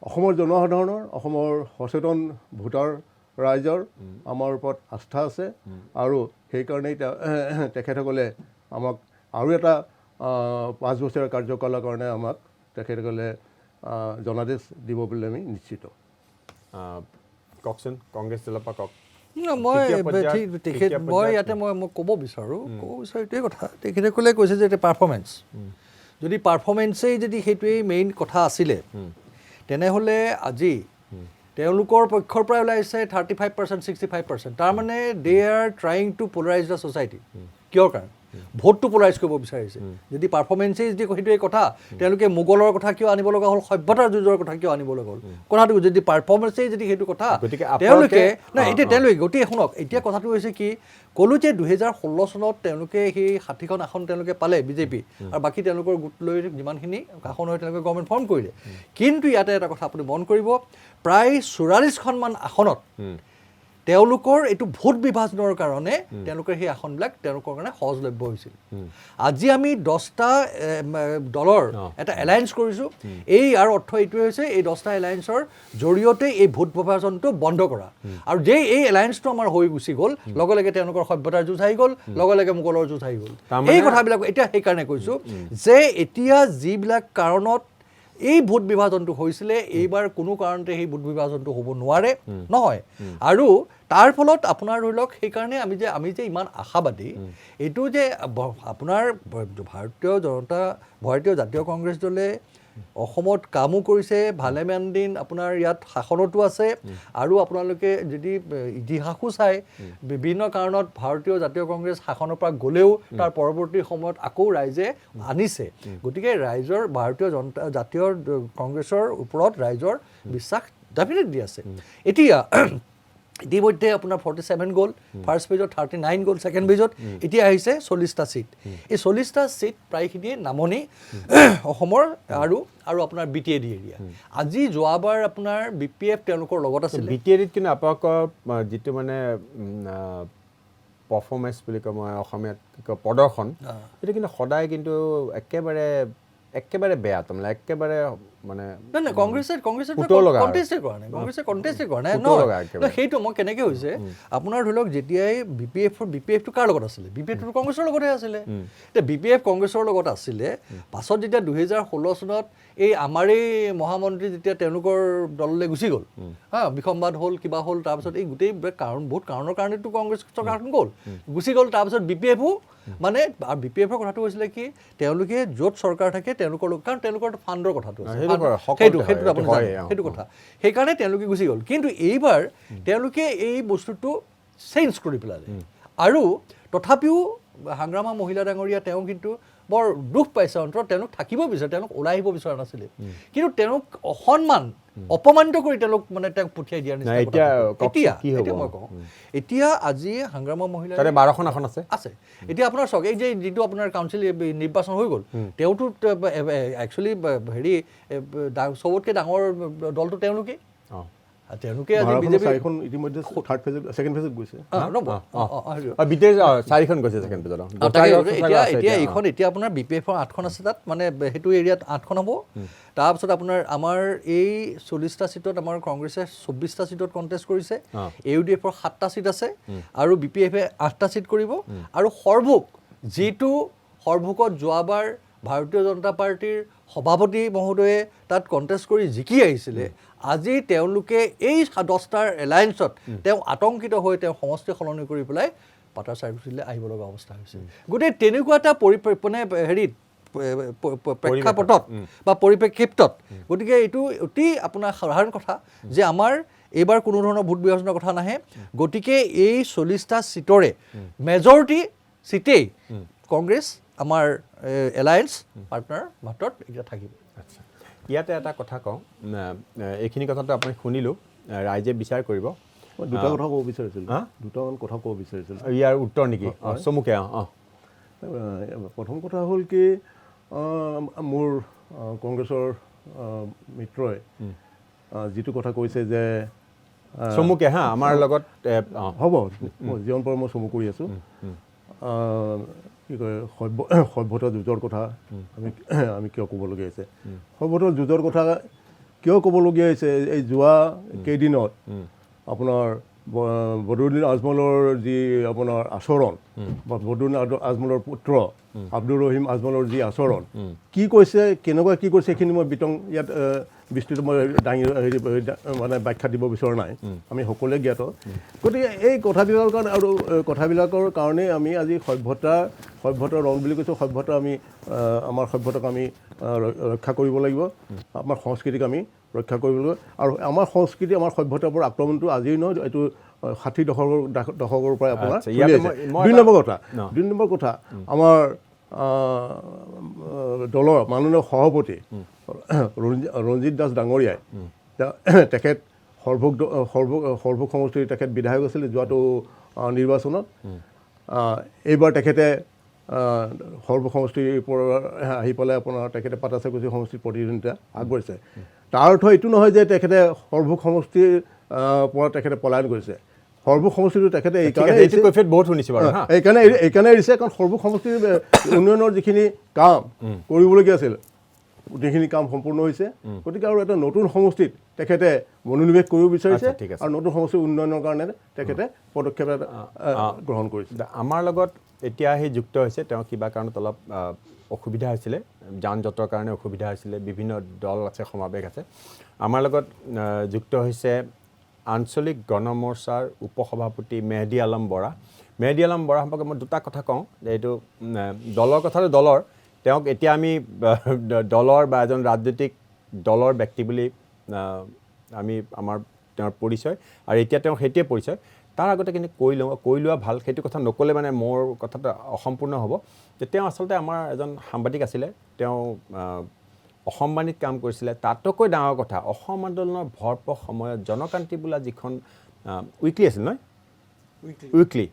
B: অসমৰ জনসাধাৰণৰ অসমৰ সচেতন ভোটাৰ ৰাইজৰ আমাৰ ওপৰত আস্থা আছে আৰু সেইকাৰণেই তেখেতসকলে আমাক আৰু এটা 5 বছৰীয়া কাৰ্যকালৰ কাৰণে আমাক তেখেতসকলে জনাদেশ দিব বুলি আমি নিশ্চিত
A: কওকচোন কংগ্ৰেছ দলৰ পৰা কওক
C: মই ইয়াতে মই ক'ব বিচাৰোঁ এইটোৱে কথা তেখেতসকলে কৈছে যে এতিয়া পাৰফৰ্মেঞ্চ যদি পাৰফৰ্মেঞ্চেই যদি সেইটোৱেই মেইন কথা আছিলে তেনেহ'লে আজি তেওঁলোকৰ পক্ষৰ পৰা ওলাইছে 35% 65% তাৰমানে they are trying to polarize the society কিয়ৰ কাৰণে ভোটটো পলাৰাইজ কৰিব বিচাৰিছে যদি পাৰফৰ্মেঞ্চেই যদি সেইটোৱেই কথা তেওঁলোকে মোগলৰ কথা কিয় আনিব লগা হ'ল সভ্যতাৰ যুঁজৰ কথা কিয় আনিব লগা হ'ল কথাটো যদি পাৰফৰ্মেঞ্চেই যদি সেইটো কথা তেওঁলোকে নাই এতিয়া তেওঁলোকে গোটেই শুনক এতিয়া কথাটো হৈছে কি ক'লো যে 2016 চনত তেওঁলোকে সেই 60খন আসন তেওঁলোকে পালে বিজেপি আৰু বাকী তেওঁলোকৰ গোট লৈ যিমানখিনি আসন হৈ তেওঁলোকে গভৰ্ণমেণ্ট ফৰ্ম কৰিলে কিন্তু ইয়াতে এটা কথা আপুনি মন কৰিব প্ৰায় 44খনমান আসনত তেওঁলোকৰ এইটো ভোট বিভাজনৰ কাৰণে তেওঁলোকৰ সেই আসনবিলাক তেওঁলোকৰ কাৰণে সহজলভ্য হৈছিল আজি আমি 10টা দলৰ এটা এলায়েন্স কৰিছোঁ এই ইয়াৰ অৰ্থ এইটোৱে হৈছে এই 10টা এলায়েন্সৰ জৰিয়তে এই ভোট বিভাজনটো বন্ধ কৰা আৰু যে এই এলায়েন্সটো আমাৰ হৈ গুচি গ'ল লগে লগে তেওঁলোকৰ সভ্যতাৰ যুঁজ আহি গ'ল লগে লগে মোগলৰ যুঁজ আহি গ'ল এই কথাবিলাক এতিয়া সেইকাৰণে কৈছোঁ যে এতিয়া যিবিলাক কাৰণত এই ভোট বিভাজনটো হৈছিলে এইবাৰ কোনো কাৰণতে সেই ভোট বিভাজনটো হ'ব নোৱাৰে নহয় আৰু তাৰ ফলত আপোনাৰ ধৰি লওক সেইকাৰণে আমি যে ইমান আশাবাদী এইটো যে আপোনাৰ ভাৰতীয় জাতীয় কংগ্ৰেছ দলে অসমত কামো কৰিছে ভালেমান দিন আপোনাৰ ইয়াত শাসনতো আছে আৰু আপোনালোকে যদি ইতিহাসো চাই বিভিন্ন কাৰণত ভাৰতীয় জাতীয় কংগ্ৰেছ শাসনৰ পৰা গ'লেও তাৰ পৰৱৰ্তী সময়ত আকৌ ৰাইজে আনিছে গতিকে ৰাইজৰ ভাৰতীয় জাতীয় কংগ্ৰেছৰ ওপৰত ৰাইজৰ বিশ্বাস ডেফিনেটলি আছে এতিয়া ইতিমধ্যে আপোনাৰ 47 গ'ল ফাৰ্ষ্ট পেজত 39 গ'ল ছেকেণ্ড পেজত এতিয়া আহিছে 40টা ছিট এই 40টা ছিট প্ৰায়খিনিয়ে নামনি অসমৰ আৰু আপোনাৰ BTAD এৰিয়া আজি যোৱাবাৰ আপোনাৰ BPF তেওঁলোকৰ লগত আছিল
A: BTADত কিন্তু আপোনালোকৰ যিটো মানে পাৰফৰ্মেঞ্চ বুলি কয় মই অসমীয়াত কি কয় প্ৰদৰ্শন এইটো কিন্তু সদায় কিন্তু একেবাৰে বেয়া তাৰমানে একেবাৰে মানে
C: নাই কংগ্ৰেছে কণ্টেষ্টে কৰা নাই সেইটো মই কেনেকৈ হৈছে আপোনাৰ ধৰি লওক যেতিয়াই BPF কাৰ লগত আছিলে BPFটো কংগ্ৰেছৰ লগতহে আছিলে এতিয়া BPF কংগ্ৰেছৰ লগত আছিলে পাছত যেতিয়া 2016 চনত এই আমাৰেই মহামন্ত্ৰী যেতিয়া তেওঁলোকৰ দললৈ গুচি গ'ল বিসম্বাদ হ'ল কিবা হ'ল তাৰপিছত এই গোটেই বহুত কাৰণৰ কাৰণেতো কংগ্ৰেছ চৰকাৰখন গ'ল গুচি গ'ল তাৰপিছত BPFও মানে BPFৰ কথাটো হৈছিলে কি তেওঁলোকে য'ত চৰকাৰ থাকে তেওঁলোকৰ কাৰণ তেওঁলোকৰ ফাণ্ডৰ কথাটো সেইটো কথা সেইকাৰণে তেওঁলোকে গুচি গ'ল কিন্তু এইবাৰ তেওঁলোকে এই বস্তুটো চেঞ্জ কৰি পেলালে আৰু তথাপিও হাংগ্ৰামা মহিলা ডাঙৰীয়া তেওঁ কিন্তু বৰ দুখ পাইছে অন্তৰত তেওঁলোক থাকিব বিচাৰে তেওঁলোক ওলাই আহিব বিচৰা নাছিলে কিন্তু তেওঁলোক অসন্মান অপমানিত কৰি তেওঁলোক মানে তেওঁক পঠিয়াই দিয়া নিচিনা এতিয়া মই কওঁ এতিয়া আজি হাংগ্ৰামা মহিলা
A: 12খন আসন আছে
C: এতিয়া আপোনাৰ চাওক এই যে যিটো আপোনাৰ কাউন্সিল নিৰ্বাচন হৈ গ'ল তেওঁতো একচুৱেলি হেৰি চবতকৈ ডাঙৰ দলটো তেওঁলোকে তেওঁলোকে আজি বিজেপি
B: ইতিমধ্যে ছেকেণ্ড ফেজত গৈছে
C: এতিয়া এইখন এতিয়া আপোনাৰ BPFৰ 8খন আছে তাত মানে সেইটো এৰিয়াত 8খন হ'ব তাৰপিছত আপোনাৰ আমাৰ এই 40টা চিটত আমাৰ কংগ্ৰেছে 24টা চিটত কণ্টেষ্ট কৰিছে AUDFৰ 7টা চিট আছে আৰু BPFে 8টা চিট কৰিব আৰু সৰভোগত যোৱাবাৰ ভাৰতীয় জনতা পাৰ্টিৰ সভাপতি মহোদয়ে তাত কণ্টেষ্ট কৰি জিকি আহিছিলে আজি তেওঁলোকে এই 10টাৰ এলায়েন্সত তেওঁ আতংকিত হৈ তেওঁ সমষ্টি সলনি কৰি পেলাই পাটাৰ চাৰ্ভিচলৈ আহিব লগা অৱস্থা হৈছে গোটেই তেনেকুৱা এটা মানে হেৰিত প্ৰেক্ষাপটত বা পৰিপ্ৰেক্ষিপ্তত গতিকে এইটো অতি আপোনাৰ সাধাৰণ কথা যে আমাৰ এইবাৰ কোনো ধৰণৰ ভোট বিভাজনৰ কথা নাহে গতিকে এই 40টা চিটৰে মেজৰিটি চিটেই কংগ্ৰেছ আমাৰ এলায়েন্স পাৰ্টনাৰ মাত্ৰত এতিয়া থাকিব
A: আচ্ছা ইয়াতে এটা কথা কওঁ এইখিনি কথাটো আপুনি শুনিলোঁ ৰাইজে বিচাৰ কৰিব
B: দুটা কথা ক'ব বিচাৰিছিলোঁ দুটামান কথা ক'ব বিচাৰিছিলোঁ
A: ইয়াৰ উত্তৰ নেকি চমুকে
B: প্ৰথম কথা হ'ল কি মোৰ কংগ্ৰেছৰ মিত্ৰই যিটো কথা কৈছে যে
A: চমুকে আমাৰ লগত
B: হ'ব মই যিমান পাৰোঁ মই চমু কৰি আছোঁ কি কয় সভ্যতা যুঁজৰ কথা আমি কিয় ক'বলগীয়া হৈছে সভ্যতা যুঁজৰ কথা কিয় ক'বলগীয়া হৈছে এই যোৱা কেইদিনত আপোনাৰ বদৰুদ্দিন আজমলৰ যি আপোনাৰ আচৰণ বা বদৰুদ্দিন আজমলৰ পুত্ৰ আব্দুৰ ৰহিম আজমলৰ যি আচৰণ কি কৈছে কেনেকুৱা কি কৈছে সেইখিনি মই ইয়াত বিস্তৃত মই মানে ব্যাখ্যা দিব বিচৰা নাই আমি সকলোৱে জ্ঞাত গতিকে এই কথাবিলাকৰ কাৰণে আমি আজি সভ্যতাৰ ৰং বুলি কৈছোঁ সভ্যতা আমি আমাৰ সভ্যতাক আমি ৰক্ষা কৰিব লাগিব আমাৰ সংস্কৃতিক আমি ৰক্ষা কৰিব লাগিব আৰু আমাৰ সংস্কৃতি আমাৰ সভ্যতাৰ পৰা আক্ৰমণটো আজিৰ নহয় এইটো 60 দশকৰ পৰাই আপোনাৰ 2 নম্বৰ কথা আমাৰ দলৰ মাননীয় সভাপতি ৰঞ্জিত দাস ডাঙৰীয়াই তেখেত সৰভোগ সমষ্টিৰ তেখেত বিধায়ক আছিলে যোৱাটো নিৰ্বাচনত এইবাৰ তেখেতে সৰভোগ সমষ্টিৰ পৰা আহি পেলাই আপোনাৰ তেখেতে পাটাচাকুচি সমষ্টিৰ প্ৰতিদ্বন্দ্বিতা আগবাঢ়িছে তাৰ অৰ্থ এইটো নহয় যে তেখেতে সৰভোগ সমষ্টিৰ পৰা তেখেতে পলায়ন কৰিছে সৰভোগ সমষ্টিটো তেখেতে এইকাৰণে এৰিছে কাৰণ সৰভোগ সমষ্টিৰ উন্নয়নৰ যিখিনি কাম কৰিবলগীয়া আছিল গোটেইখিনি কাম সম্পূৰ্ণ হৈছে গতিকে আৰু এটা নতুন সমষ্টিত তেখেতে মনোনিৱেশ কৰিব বিচাৰিছে আৰু নতুন সমষ্টিৰ উন্নয়নৰ কাৰণে তেখেতে পদক্ষেপ এটা গ্ৰহণ কৰিছে
A: আমাৰ লগত এতিয়া আহি যুক্ত হৈছে তেওঁ কিবা কাৰণত অলপ অসুবিধা হৈছিলে যান জঁটৰ কাৰণে অসুবিধা হৈছিলে বিভিন্ন দল আছে সমাৱেশ আছে আমাৰ লগত যুক্ত হৈছে আঞ্চলিক গণমৰ্চাৰ উপসভাপতি মেহদী আলম বৰা সম্পৰ্কে মই দুটা কথা কওঁ যে এইটো দলৰ কথাটো দলৰ তেওঁক এতিয়া আমি দলৰ বা এজন ৰাজনৈতিক দলৰ ব্যক্তি বুলি আমি আমাৰ তেওঁৰ পৰিচয় আৰু এতিয়া তেওঁ সেইটোৱে পৰিচয় তাৰ আগতে কিন্তু কৈ লোৱা ভাল সেইটো কথা নক'লে মানে মোৰ কথাটো অসম্পূৰ্ণ হ'ব যে তেওঁ আচলতে আমাৰ এজন সাংবাদিক আছিলে তেওঁ অসমবাণীত কাম কৰিছিলে তাতকৈ ডাঙৰ কথা অসম আন্দোলনৰ ভৰপূৰ সময়ত জনকান্তি বোলা যিখন উইকলি আছিল নহয় উইকলি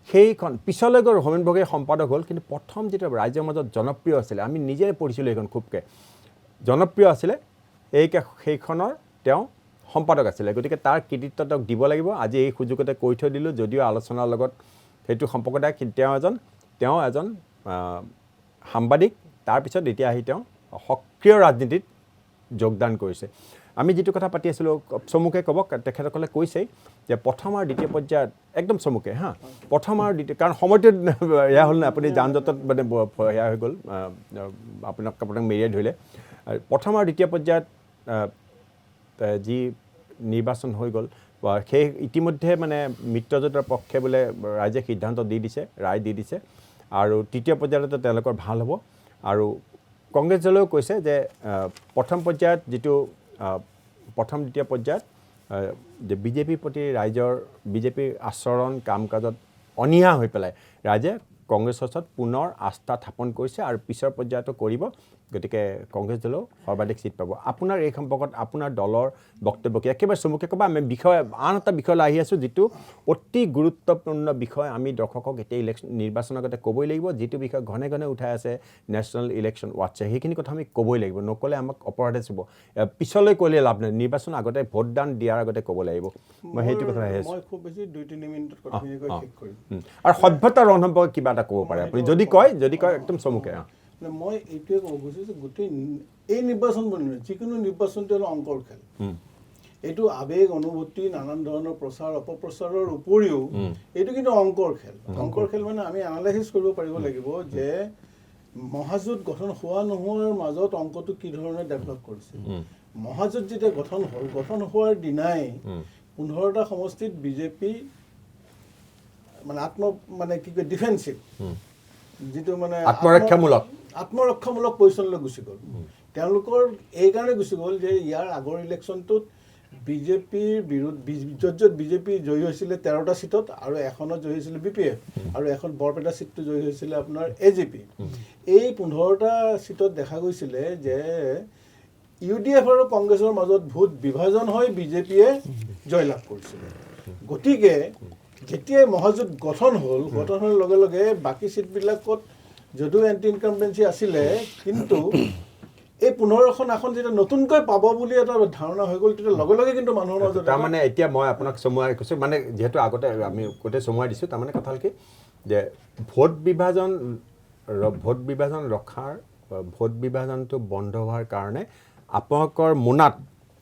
A: সেইখন পিছলৈ গৈ হোমেন বৰগোহাঞিৰ সম্পাদক হ'ল কিন্তু প্ৰথম যেতিয়া ৰাইজৰ মাজত জনপ্ৰিয় আছিলে আমি নিজে পঢ়িছিলোঁ এইখন খুবকৈ জনপ্ৰিয় আছিলে সেইখনৰ তেওঁ সম্পাদক আছিলে গতিকে তাৰ কৃতিত্ব তেওঁক দিব লাগিব আজি এই সুযোগতে কৈ থৈ দিলোঁ যদিও আলোচনাৰ লগত সেইটো সম্পৰ্কতে তেওঁ এজন সাংবাদিক তাৰপিছত এতিয়া আহি তেওঁ সক্ৰিয় ৰাজনীতিত যোগদান কৰিছে আমি যেটো কথা পাতি আছিলো চমুকে ক'ব তেখেতসকলে কৈছেই যে প্ৰথম আৰু দ্বিতীয় পৰ্যায়ত একদম চমুকে হা প্ৰথম আৰু দ্বিতীয় কাৰণ সময়টো এয়া হ'ল না আপুনি যান-জঁটত মানে এয়া হৈ গ'ল আপোনাক মেৰিয়াই ধৰিলে প্ৰথম আৰু দ্বিতীয় পৰ্যায়ত যি নিৰ্বাচন হৈ গ'ল সেই ইতিমধ্যে মানে মিত্ৰজোঁটৰ পক্ষে বোলে ৰাইজে সিদ্ধান্ত ৰায় দি দিছে আৰু তৃতীয় পৰ্যায়ত তেওঁলোকৰ ভাল হ'ব আৰু কংগ্ৰেছ দলেও কৈছে যে প্ৰথম পৰ্যায়ত যিটো প্ৰথম দ্বিতীয় পৰ্যায়ত যে বিজেপিৰ প্ৰতি ৰাইজৰ বিজেপিৰ আচৰণ কাম কাজত অনীহা হৈ পেলাই ৰাইজে কংগ্ৰেছৰ ওচৰত পুনৰ আস্থা স্থাপন কৰিছে আৰু পিছৰ পৰ্যায়তো কৰিব গতিকে কংগ্ৰেছ দলেও সৰ্বাধিক সিট পাব আপোনাৰ এই সম্পৰ্কত আপোনাৰ দলৰ বক্তব্য কি একেবাৰে চমুকে ক'বা আমি বিষয় আন এটা বিষয়লৈ আহি আছোঁ যিটো অতি গুৰুত্বপূৰ্ণ বিষয় আমি দৰ্শকক এতিয়া নিৰ্বাচনৰ আগতে ক'বই লাগিব যিটো বিষয় ঘনে ঘনে উঠাই আছে নেশ্যনেল ইলেকশ্যন ৱাটছে সেইখিনি কথা আমি ক'বই লাগিব নক'লে আমাক অপৰাধে চুব পিছলৈ ক'লে লাভ নাই নিৰ্বাচন আগতে ভোটদান দিয়াৰ আগতে ক'ব লাগিব মই সেইটো কথা আহি আছোঁ
B: মই খুব বেছি 2-3 মিনিটত কথাখিনি কৈ শেষ কৰিম
A: আৰু সভ্যতা ৰণ সম্পৰ্কে কিবা এটা ক'ব পাৰে আপুনি যদি কয় একদম চমুকে
B: মই এইটোৱে ক'ব খুজিছোঁ যে গোটেই এই নিৰ্বাচন বুলি নহয় যিকোনো নিৰ্বাচনটো হ'ল অংকৰ খেল এইটো আৱেগ অনুভূতি নানান ধৰণৰ প্ৰচাৰ অপপ্ৰচাৰৰ উপৰিও এইটো কিন্তু অংকৰ খেল মানে আমি এনালাইচিছ কৰিব পাৰিব লাগিব যে মহাজোঁট গঠন হোৱা নোহোৱাৰ মাজত অংকটো কি ধৰণে ডেভেলপ কৰিছে মহাজোঁট যেতিয়া গঠন হোৱাৰ দিনাই 15টা সমষ্টিত বিজেপি মানে কি কয় ডিফেন্সিভ যিটো মানে আত্মৰক্ষামূলক পজিশ্যনলৈ গুচি গ'ল তেওঁলোকৰ এইকাৰণে গুচি গ'ল যে ইয়াৰ আগৰ ইলেকশ্যনটোত বিজেপিৰ য'ত বিজেপি জয়ী হৈছিলে 13টা সিটত আৰু এখনত জয়ী হৈছিলে BPF আৰু এখন বৰপেটা সিটটো জয়ী হৈছিলে আপোনাৰ AGP এই 15টা সিটত দেখা গৈছিলে যে UDF আৰু কংগ্ৰেছৰ মাজত ভোট বিভাজন হৈ বিজেপিয়ে জয়লাভ কৰিছিলে গতিকে যেতিয়া মহাজোঁট গঠন হোৱাৰ লগে লগে বাকী সিটবিলাকত যদিও এণ্টি ইনকামবেঞ্চি আছিলে কিন্তু এই 15খন আসন যেতিয়া নতুনকৈ পাব বুলি এটা ধাৰণা হৈ গ'ল তেতিয়া লগে লগে কিন্তু মানুহৰ মাজত
A: তাৰমানে এতিয়া মই আপোনাক চমুৱাই কৈছোঁ মানে যিহেতু আগতে আমি গোটেই চমুৱাই দিছোঁ তাৰমানে কথা হ'ল কি যে ভোট বিভাজনটো বন্ধ হোৱাৰ কাৰণে আপোনালোকৰ মোনাত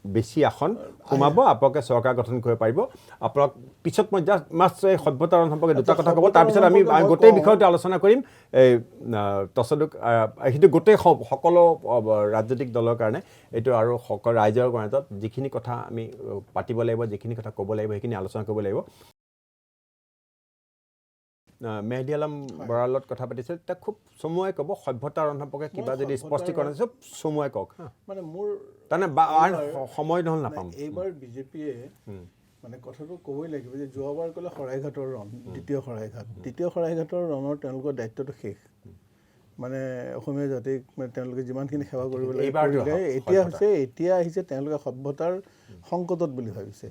A: বেছি আসন সোমাব আপোনালোকে চৰকাৰ গঠন কৰিব পাৰিব আপোনাক পিছত মই জাষ্ট এই সভ্যতা ৰণ সম্পৰ্কে দুটা কথা ক'ব তাৰপিছত আমি গোটেই বিষয়টো আলোচনা কৰিম এই তচদুক সেইটো গোটেই সকলো ৰাজনৈতিক দলৰ কাৰণে এইটো আৰু ৰাইজৰ কাৰণে যিখিনি কথা আমি পাতিব লাগিব যিখিনি কথা ক'ব লাগিব সেইখিনি আলোচনা কৰিব লাগিব মেহদি আলম বৰাৰ লগত কথা পাতিছিল তাক খুব চমুৱাই ক'ব সভ্যতা ৰণ সম্পৰ্কে কিবা যদি স্পষ্টীকৰণ আছে চমুৱাই কওক
B: মানে মোৰ
A: তাৰমানে সময় নহ'ল নাপাম
B: এইবাৰ বিজেপিয়ে মানে কথাটো ক'বই লাগিব যে যোৱাবাৰ ক'লে শৰাইঘাটৰ ৰণ দ্বিতীয় শৰাইঘাটৰ ৰণৰ তেওঁলোকৰ দায়িত্বটো শেষ মানে অসমীয়া জাতিক মানে তেওঁলোকে যিমানখিনি সেৱা কৰিব লাগে এতিয়া আহিছে তেওঁলোকে সভ্যতাৰ সংকটত বুলি ভাবিছে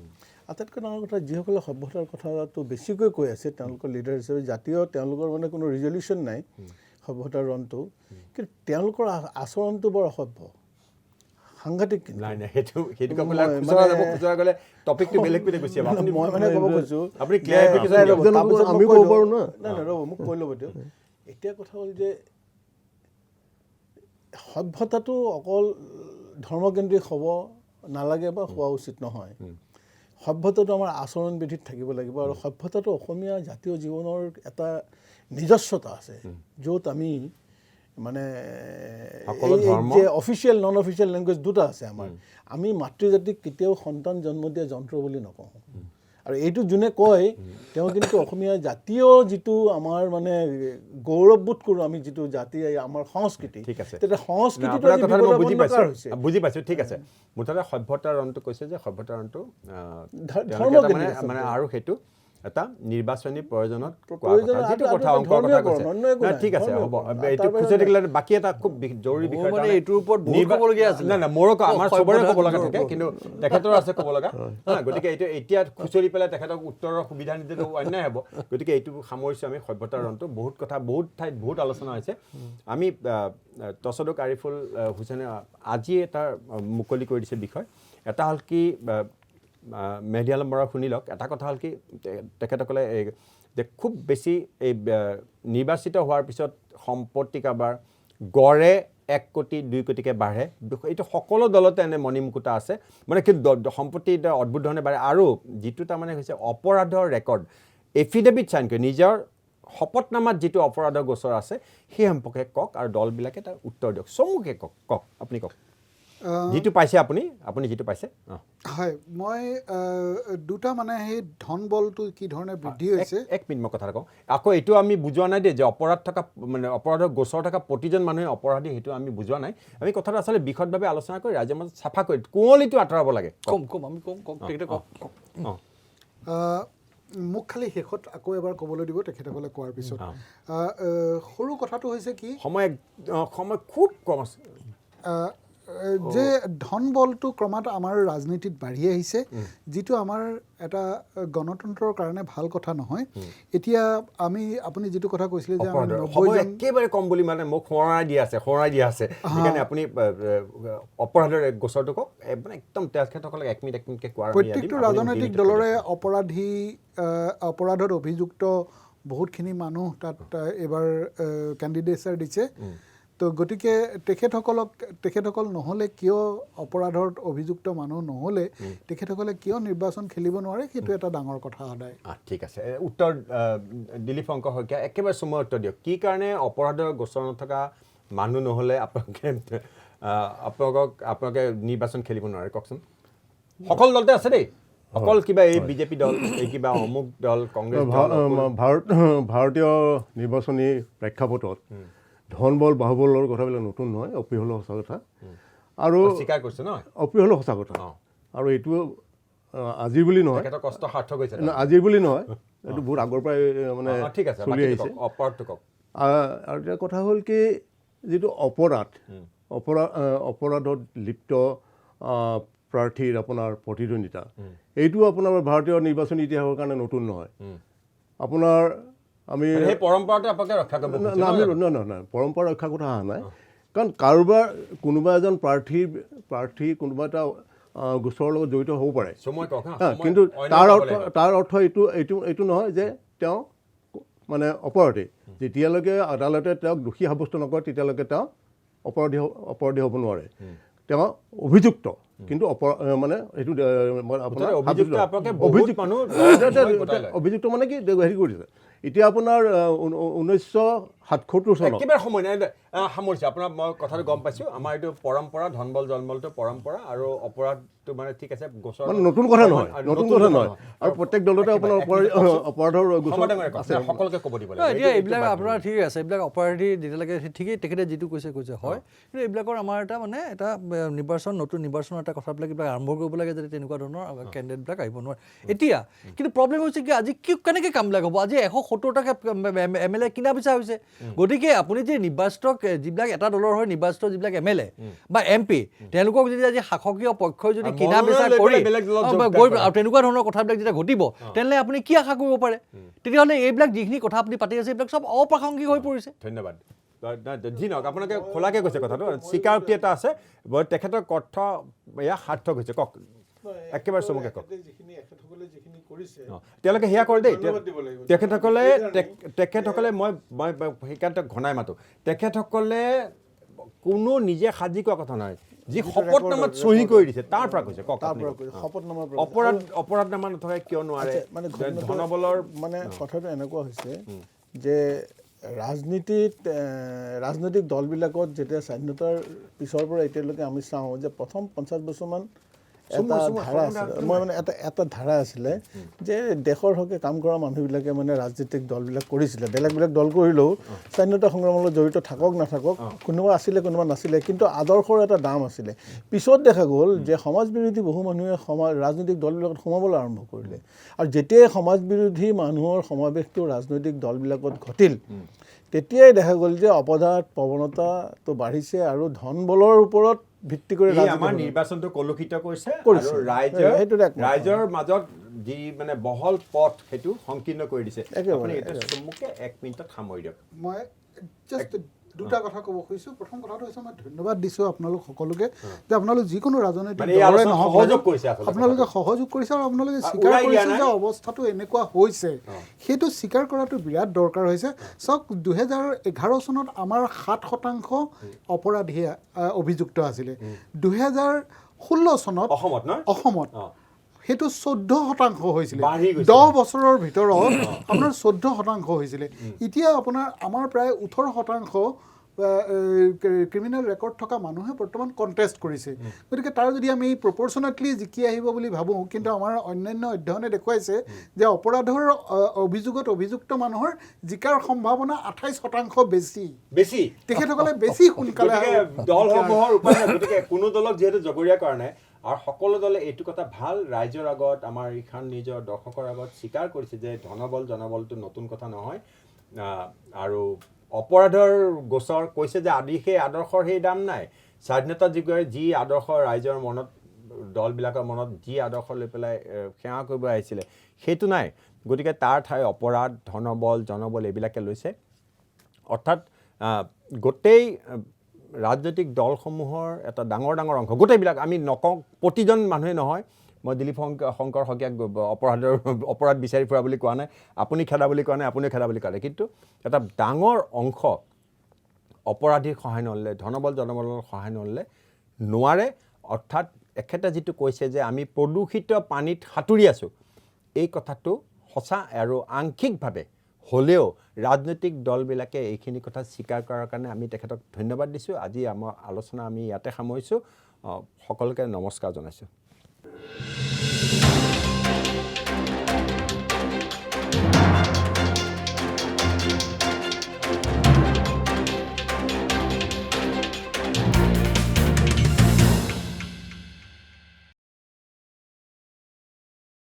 B: আটাইতকৈ ডাঙৰ কথা যিসকলে সভ্যতাৰ কথাটো বেছিকৈ কৈ আছে তেওঁলোকৰ লিডাৰ হিচাপে জাতীয় তেওঁলোকৰ মানে কোনো ৰিজলিউশ্যন নাই সভ্যতাৰ ৰণটো কিন্তু তেওঁলোকৰ আচৰণটো বৰ অসভ্য সাংঘাতিক
A: নাই সেইটো গ'লে টপিকটো বেলেগ পিনে গুচি যাব
B: মই মানে ক'ব খুজিছোঁ
A: আপুনি
B: আমি ক'ব পাৰোঁ ন নাই ৰ'ব মোক কৈ ল'ব দিয়ক এতিয়া কথা হ'ল যে সভ্যতাটো অকল ধৰ্মকেন্দ্ৰিক হ'ব নালাগে বা হোৱা উচিত নহয় সভ্যতাটো আমাৰ আচৰণ বিধিত থাকিব লাগিব আৰু সভ্যতাটো অসমীয়া জাতীয় জীৱনৰ এটা নিজস্বতা আছে য'ত আমি মানে যে অফিচিয়েল নন অফিচিয়েল লেংগুৱেজ দুটা আছে আমাৰ আমি মাতৃজাতিক কেতিয়াও সন্তান জন্ম দিয়া যন্ত্ৰ বুলি নকওঁ আৰু এইটো যোনে কয় তেওঁ কিন্তু অসমীয়া জাতীয় যিটো আমাৰ মানে গৌৰৱবোধ কৰোঁ আমি যিটো জাতি আমাৰ সংস্কৃতি তেতিয়া সংস্কৃতিটো
A: বুজি পাইছোঁ ঠিক আছে মুঠতে সভ্যতাৰ ৰণটো কৈছে যে সভ্যতাৰ ৰণটো মানে আৰু সেইটো এটা নিৰ্বাচনী প্ৰয়োজনত যিটো কথা অংকৰ কথা কৈছে ঠিক আছে হ'ব এইটো খুচৰি থাকিলে বাকী এটা খুব জৰুৰী বিষয়
C: এইটোৰ ওপৰত ক'বলগীয়া আছিল
A: নাই মোৰো আমাৰ চবৰে ক'ব লগা থাকে কিন্তু তেখেতৰ আছে ক'ব লগা গতিকে এইটো এতিয়া খুচৰি পেলাই তেখেতক উত্তৰৰ সুবিধা নিদিলেও অন্যায় হ'ব গতিকে এইটো সামৰিছোঁ আমি সভ্যতাৰ ৰণটো বহুত কথা বহুত ঠাইত বহুত আলোচনা হৈছে আমি তচদুক আৰিফুল হুছেইনে আজি এটা মুকলি কৰি দিছে বিষয় এটা হ'ল কি মেহদি আলম বৰা শুনি লওক এটা কথা হ'ল কি তেখেতসকলে যে খুব বেছি এই নিৰ্বাচিত হোৱাৰ পিছত সম্পত্তি কাৰবাৰ গড়ে 1 কোটি 2 কোটিকে বাঢ়ে এইটো সকলো দলতে এনে মণিমুকুতা আছে মানে কি সম্পত্তি এটা অদ্ভুত ধৰণে বাঢ়ে আৰু যিটো তাৰমানে হৈছে অপৰাধৰ ৰেকৰ্ড এফিডেভিট চাইন কৰি নিজৰ শপতনামাত যিটো অপৰাধৰ গোচৰ আছে সেই সম্পৰ্কে কওক আৰু দলবিলাকে তাৰ উত্তৰ দিয়ক চমুকে কওক আপুনি কওক যিটো পাইছে আপুনি যিটো পাইছে
D: হয় মই দুটা মানে সেই ধন বলটো কি ধৰণে বৃদ্ধি হৈছে
A: এক মিনিট মই কথা কওঁ আকৌ এইটো আমি বুজোৱা নাই দেই যে অপৰাধ থকা মানে অপৰাধৰ গোচৰ থকা প্ৰতিজন মানুহে অপৰাধী সেইটো আমি বুজোৱা নাই আমি কথাটো আচলতে বিশদভাৱে আলোচনা কৰি ৰাইজৰ মাজত চাফা কৰি কুঁৱলীটো আঁতৰাব লাগে
D: মোক খালি শেষত আকৌ এবাৰ ক'বলৈ দিব তেখেতসকলে কোৱাৰ পিছত সৰু কথাটো হৈছে কি
A: সময় খুব কম আছে
D: যে ধন বলটো ক্ৰমাৎ আমাৰ ৰাজনীতিত বাঢ়ি আহিছে যিটো আমাৰ এটা গণতন্ত্ৰৰ কাৰণে ভাল কথা নহয় এতিয়া আপুনি যিটো কথা কৈছিলে যে আমাৰ 90 জন
A: একেবাৰে কম বুলি মানে মোক সোঁৱৰাই দিয়া আছে সেইকাৰণে আপুনি অপৰাধৰ গোচৰটো কওক মানে একদম তেখেতসকলক এক মিনিটকে কোৱাৰ
D: প্ৰত্যেকটো ৰাজনৈতিক দলৰে অপৰাধত অভিযুক্ত বহুতখিনি মানুহ তাত এবাৰ কেণ্ডিডেটছাৰ দিছে তো গতিকে তেখেতসকল নহ'লে কিয় অপৰাধত অভিযুক্ত মানুহ নহ'লে তেখেতসকলে কিয় নিৰ্বাচন খেলিব নোৱাৰে সেইটো এটা ডাঙৰ কথা সদায়
A: ঠিক আছে উত্তৰ দিলীপ শংকৰ শইকীয়া একেবাৰে চমু উত্তৰ দিয়ক কি কাৰণে অপৰাধৰ গোচৰ নথকা মানুহ নহ'লে আপোনালোকে নিৰ্বাচন খেলিব নোৱাৰে কওকচোন সকলো দলতে আছে দেই অকল কিবা এই বিজেপি দল এই কিবা অমুক দল কংগ্ৰেছ
B: ভাৰতীয় নিৰ্বাচনী প্ৰেক্ষাপটত ধন বল বাহুবলৰ কথাবিলাক নতুন নহয় অপিহল সঁচা কথা আৰু
A: স্বীকাৰ কৰিছে নহয়
B: অপিহল সঁচা কথা আৰু এইটো আজিৰ বুলি নহয়
A: কষ্ট সাৰ্থক হৈছে
B: আজিৰ বুলি নহয় এইটো বহুত আগৰ পৰাই মানে
A: ঠিক আছে
B: চলি আহিছে
A: অপৰাধটো কওক
B: আৰু এটা কথা হ'ল কি যিটো অপৰাধত লিপ্ত প্ৰাৰ্থীৰ আপোনাৰ প্ৰতিদ্বন্দ্বিতা এইটো আপোনাৰ ভাৰতীয় নিৰ্বাচনী ইতিহাসৰ কাৰণে নতুন নহয় আপোনাৰ আমি
A: পৰম্পৰাটো আপোনালোকে ৰক্ষা কৰিব
B: নহয় পৰম্পৰা ৰক্ষা কথা অহা নাই কাৰণ কোনোবা এজন প্ৰাৰ্থী কোনোবা এটা গোচৰৰ লগত জড়িত হ'ব পাৰে কিন্তু তাৰ অৰ্থ এইটো নহয় যে তেওঁ মানে অপৰাধী যেতিয়ালৈকে আদালতে তেওঁক দোষী সাব্যস্ত নকৰে তেতিয়ালৈকে তেওঁ অপৰাধী হ'ব নোৱাৰে তেওঁ অভিযুক্ত কিন্তু মানে এইটো আপোনাৰ অভিযুক্ত মানে কি হেৰি কৰিছে এতিয়া আপোনাৰ 1977 চনত
A: একেবাৰে সময় নাই সামৰিছে আপোনাৰ মই কথাটো গম পাইছোঁ আমাৰ এইটো পৰম্পৰা ধনবল জন্মলটো পৰম্পৰা আৰু অপৰাধটো মানে ঠিক আছে গোচৰ
B: মানে নতুন কথা নহয় আৰু প্ৰত্যেক দলতে আপোনাৰ অপৰাধৰ গোচৰ আছে
A: সকলোকে ক'ব দিব লাগে
C: এতিয়া এইবিলাক আপোনাৰ ঠিক আছে এইবিলাক অপৰাধী যেতিয়ালৈকে ঠিকেই তেখেতে যিটো কৈছে হয় কিন্তু এইবিলাকৰ আমাৰ এটা মানে এটা নতুন নিৰ্বাচনৰ এটা কথাবিলাক এইবিলাক আৰম্ভ কৰিব লাগে যাতে তেনেকুৱা ধৰণৰ কেণ্ডিডেটবিলাক আহিব নোৱাৰে এতিয়া কিন্তু প্ৰব্লেম হৈছে কি আজি কেনেকৈ কামবিলাক হ'ব আজি 170টাকে MLA কিনা পিছা হৈছে গতিকে আপুনি যে নিৰ্বাচিত যিবিলাক এটা দলৰ হৈ নিৰ্বাচিত যিবিলাক MLA বা MP তেওঁলোকক যদি আজি শাসকীয় পক্ষই যদি কিনা পিছা কৰি তেনেকুৱা ধৰণৰ কথাবিলাক যেতিয়া ঘটিব তেনেহ'লে আপুনি কি আশা কৰিব পাৰে তেতিয়াহ'লে এইবিলাক যিখিনি কথা আপুনি পাতি আছে এইবিলাক চব অপ্ৰাসংগিক হৈ পৰিছে
A: ধন্যবাদ যি নহওক আপোনালোকে খোলাকৈ কৈছে কথাটো স্বীকাৰোক্তি এটা আছে তেখেতৰ কথা এয়া সাৰ্থক হৈছে কওক একেবাৰে চমুকে কওক তেওঁলোকে সেয়া কৰে দেই তেখেতসকলে মই সেইকাৰণে ঘনাই মাতো তেখেতসকলে কোনো নিজে সাজি কোৱা কথা নহয় যি শপতনামাত চহী কৰি দিছে তাৰ পৰা কৈছে কওক অপৰাধনামা নথকা কিয় নোৱাৰে
E: মানে
A: ধনবলৰ
E: মানে কথাটো এনেকুৱা হৈছে যে ৰাজনৈতিক দলবিলাকত যেতিয়া স্বাধীনতাৰ পিছৰ পৰা এতিয়ালৈকে আমি চাওঁ যে প্ৰথম 50 বছৰমান এটা ধাৰা আছিলে মই মানে এটা ধাৰা আছিলে যে দেশৰ হকে কাম কৰা মানুহবিলাকে মানে ৰাজনৈতিক দলবিলাক কৰিছিলে বেলেগ দল কৰিলেও স্বাধীনতা সংগ্ৰামৰ লগত জড়িত থাকক নাথাকক কোনোবা আছিলে কোনোবা নাছিলে কিন্তু আদৰ্শৰ এটা দাম আছিলে পিছত দেখা গ'ল যে সমাজ বিৰোধী বহু মানুহে ৰাজনৈতিক দলবিলাকত সোমাবলৈ আৰম্ভ কৰিলে আৰু যেতিয়াই সমাজ বিৰোধী মানুহৰ সমাৱেশটো ৰাজনৈতিক দলবিলাকত ঘটিল তেতিয়াই দেখা গ'ল যে অপৰাধ প্ৰৱণতাটো বাঢ়িছে আৰু ধন বলৰ ওপৰত ভিত্তি কৰি
A: আমাৰ নিৰ্বাচনটো কলুষিত কৰিছে ৰাইজৰ মাজত যি মানে বহল পথ সেইটো সংকীৰ্ণ কৰি দিছে আপুনি চমুকে 1 মিনিটত সামৰি দিয়ক
D: মই জাষ্ট দুটা কথা ক'ব খুজিছোঁ। প্ৰথম কথাটো হৈছে মই ধন্যবাদ দিছোঁ আপোনালোক সকলোকে যে আপোনালোক যিকোনো ৰাজনৈতিক
A: মানে এই
D: দলৰে
A: আলোচনাত
D: নহওক
A: সহযোগ কৰিছে আচলতে
D: আপোনালোকে সহযোগ কৰিছে আৰু আপোনালোকে স্বীকাৰ
A: ওলাই দিয়া
D: কৰিছে
A: নাই।
D: যে অৱস্থাটো এনেকুৱা হৈছে। সেইটো স্বীকাৰ কৰাটো বিৰাট দৰকাৰ হৈছে। চাওক 2011 চনত আমাৰ 7% অপৰাধী অভিযুক্ত আছিলে। 2016 চনত অসমত সেইটো 14% হৈছিলে। 10 বছৰৰ ভিতৰত আপোনাৰ 14% হৈছিলে। এতিয়া আপোনাৰ আমাৰ প্ৰায় 18% ক্ৰিমিনেল ৰেকৰ্ড থকা মানুহে বৰ্তমান কণ্টেষ্ট কৰিছে। গতিকে তাৰ যদি আমি প্ৰপৰ্চনেটলি জিকি আহিব বুলি ভাবোঁ, কিন্তু আমাৰ অন্যান্য অধ্যয়নে দেখুৱাইছে যে অপৰাধৰ অভিযোগত অভিযুক্ত মানুহৰ জিকাৰ সম্ভাৱনা 28% বেছি। তেখেতসকলে বেছি সোনকালে
A: দলসমূহৰ উপায় নাই। গতিকে কোনো দলক যিহেতু জগৰীয়া কৰা নাই আৰু সকলো দলে এইটো কথা ভাল ৰাইজৰ আগত আমাৰ এইখন নিজৰ দৰ্শকৰ আগত স্বীকাৰ কৰিছে যে ধনবল জনবলটো নতুন কথা নহয়। আৰু অপৰাধৰ গোচৰ কৈছে যে সেই আদৰ্শৰ সেই দাম নাই। স্বাধীনতা যুগৰে যি আদৰ্শ ৰাইজৰ মনত দলবিলাকৰ মনত যি আদৰ্শ লৈ পেলাই সেৱা কৰিব আহিছিলে সেইটো নাই। গতিকে তাৰ ঠাই অপৰাধ ধনবল জনবল এইবিলাকে লৈছে। অৰ্থাৎ গোটেই ৰাজনৈতিক দলসমূহৰ এটা ডাঙৰ অংশ গোটেইবিলাক আমি নকওঁ প্ৰতিজন মানুহে নহয়। মই দিলীপ শংকৰ শইকীয়াক অপৰাধ বিচাৰি ফুৰা বুলি কোৱা নাই, আপুনি খেদা বুলি কোৱা নাই, আপুনিও খেদা বুলি কোৱা নাই। কিন্তু এটা ডাঙৰ অংশ অপৰাধীৰ সহায় নল'লে ধনবল জনবলৰ সহায় নল'লে নোৱাৰে। অৰ্থাৎ এখেতে যিটো কৈছে যে আমি প্ৰদূষিত পানীত সাঁতুৰি আছোঁ, এই কথাটো সঁচা আৰু আংশিকভাৱে হ'লেও ৰাজনৈতিক দলবিলাকে এইখিনি কথা স্বীকাৰ কৰাৰ কাৰণে আমি তেখেতক ধন্যবাদ দিছোঁ। আজি আমাৰ আলোচনা আমি ইয়াতে সামৰিছোঁ। সকলোকে নমস্কাৰ জনাইছোঁ।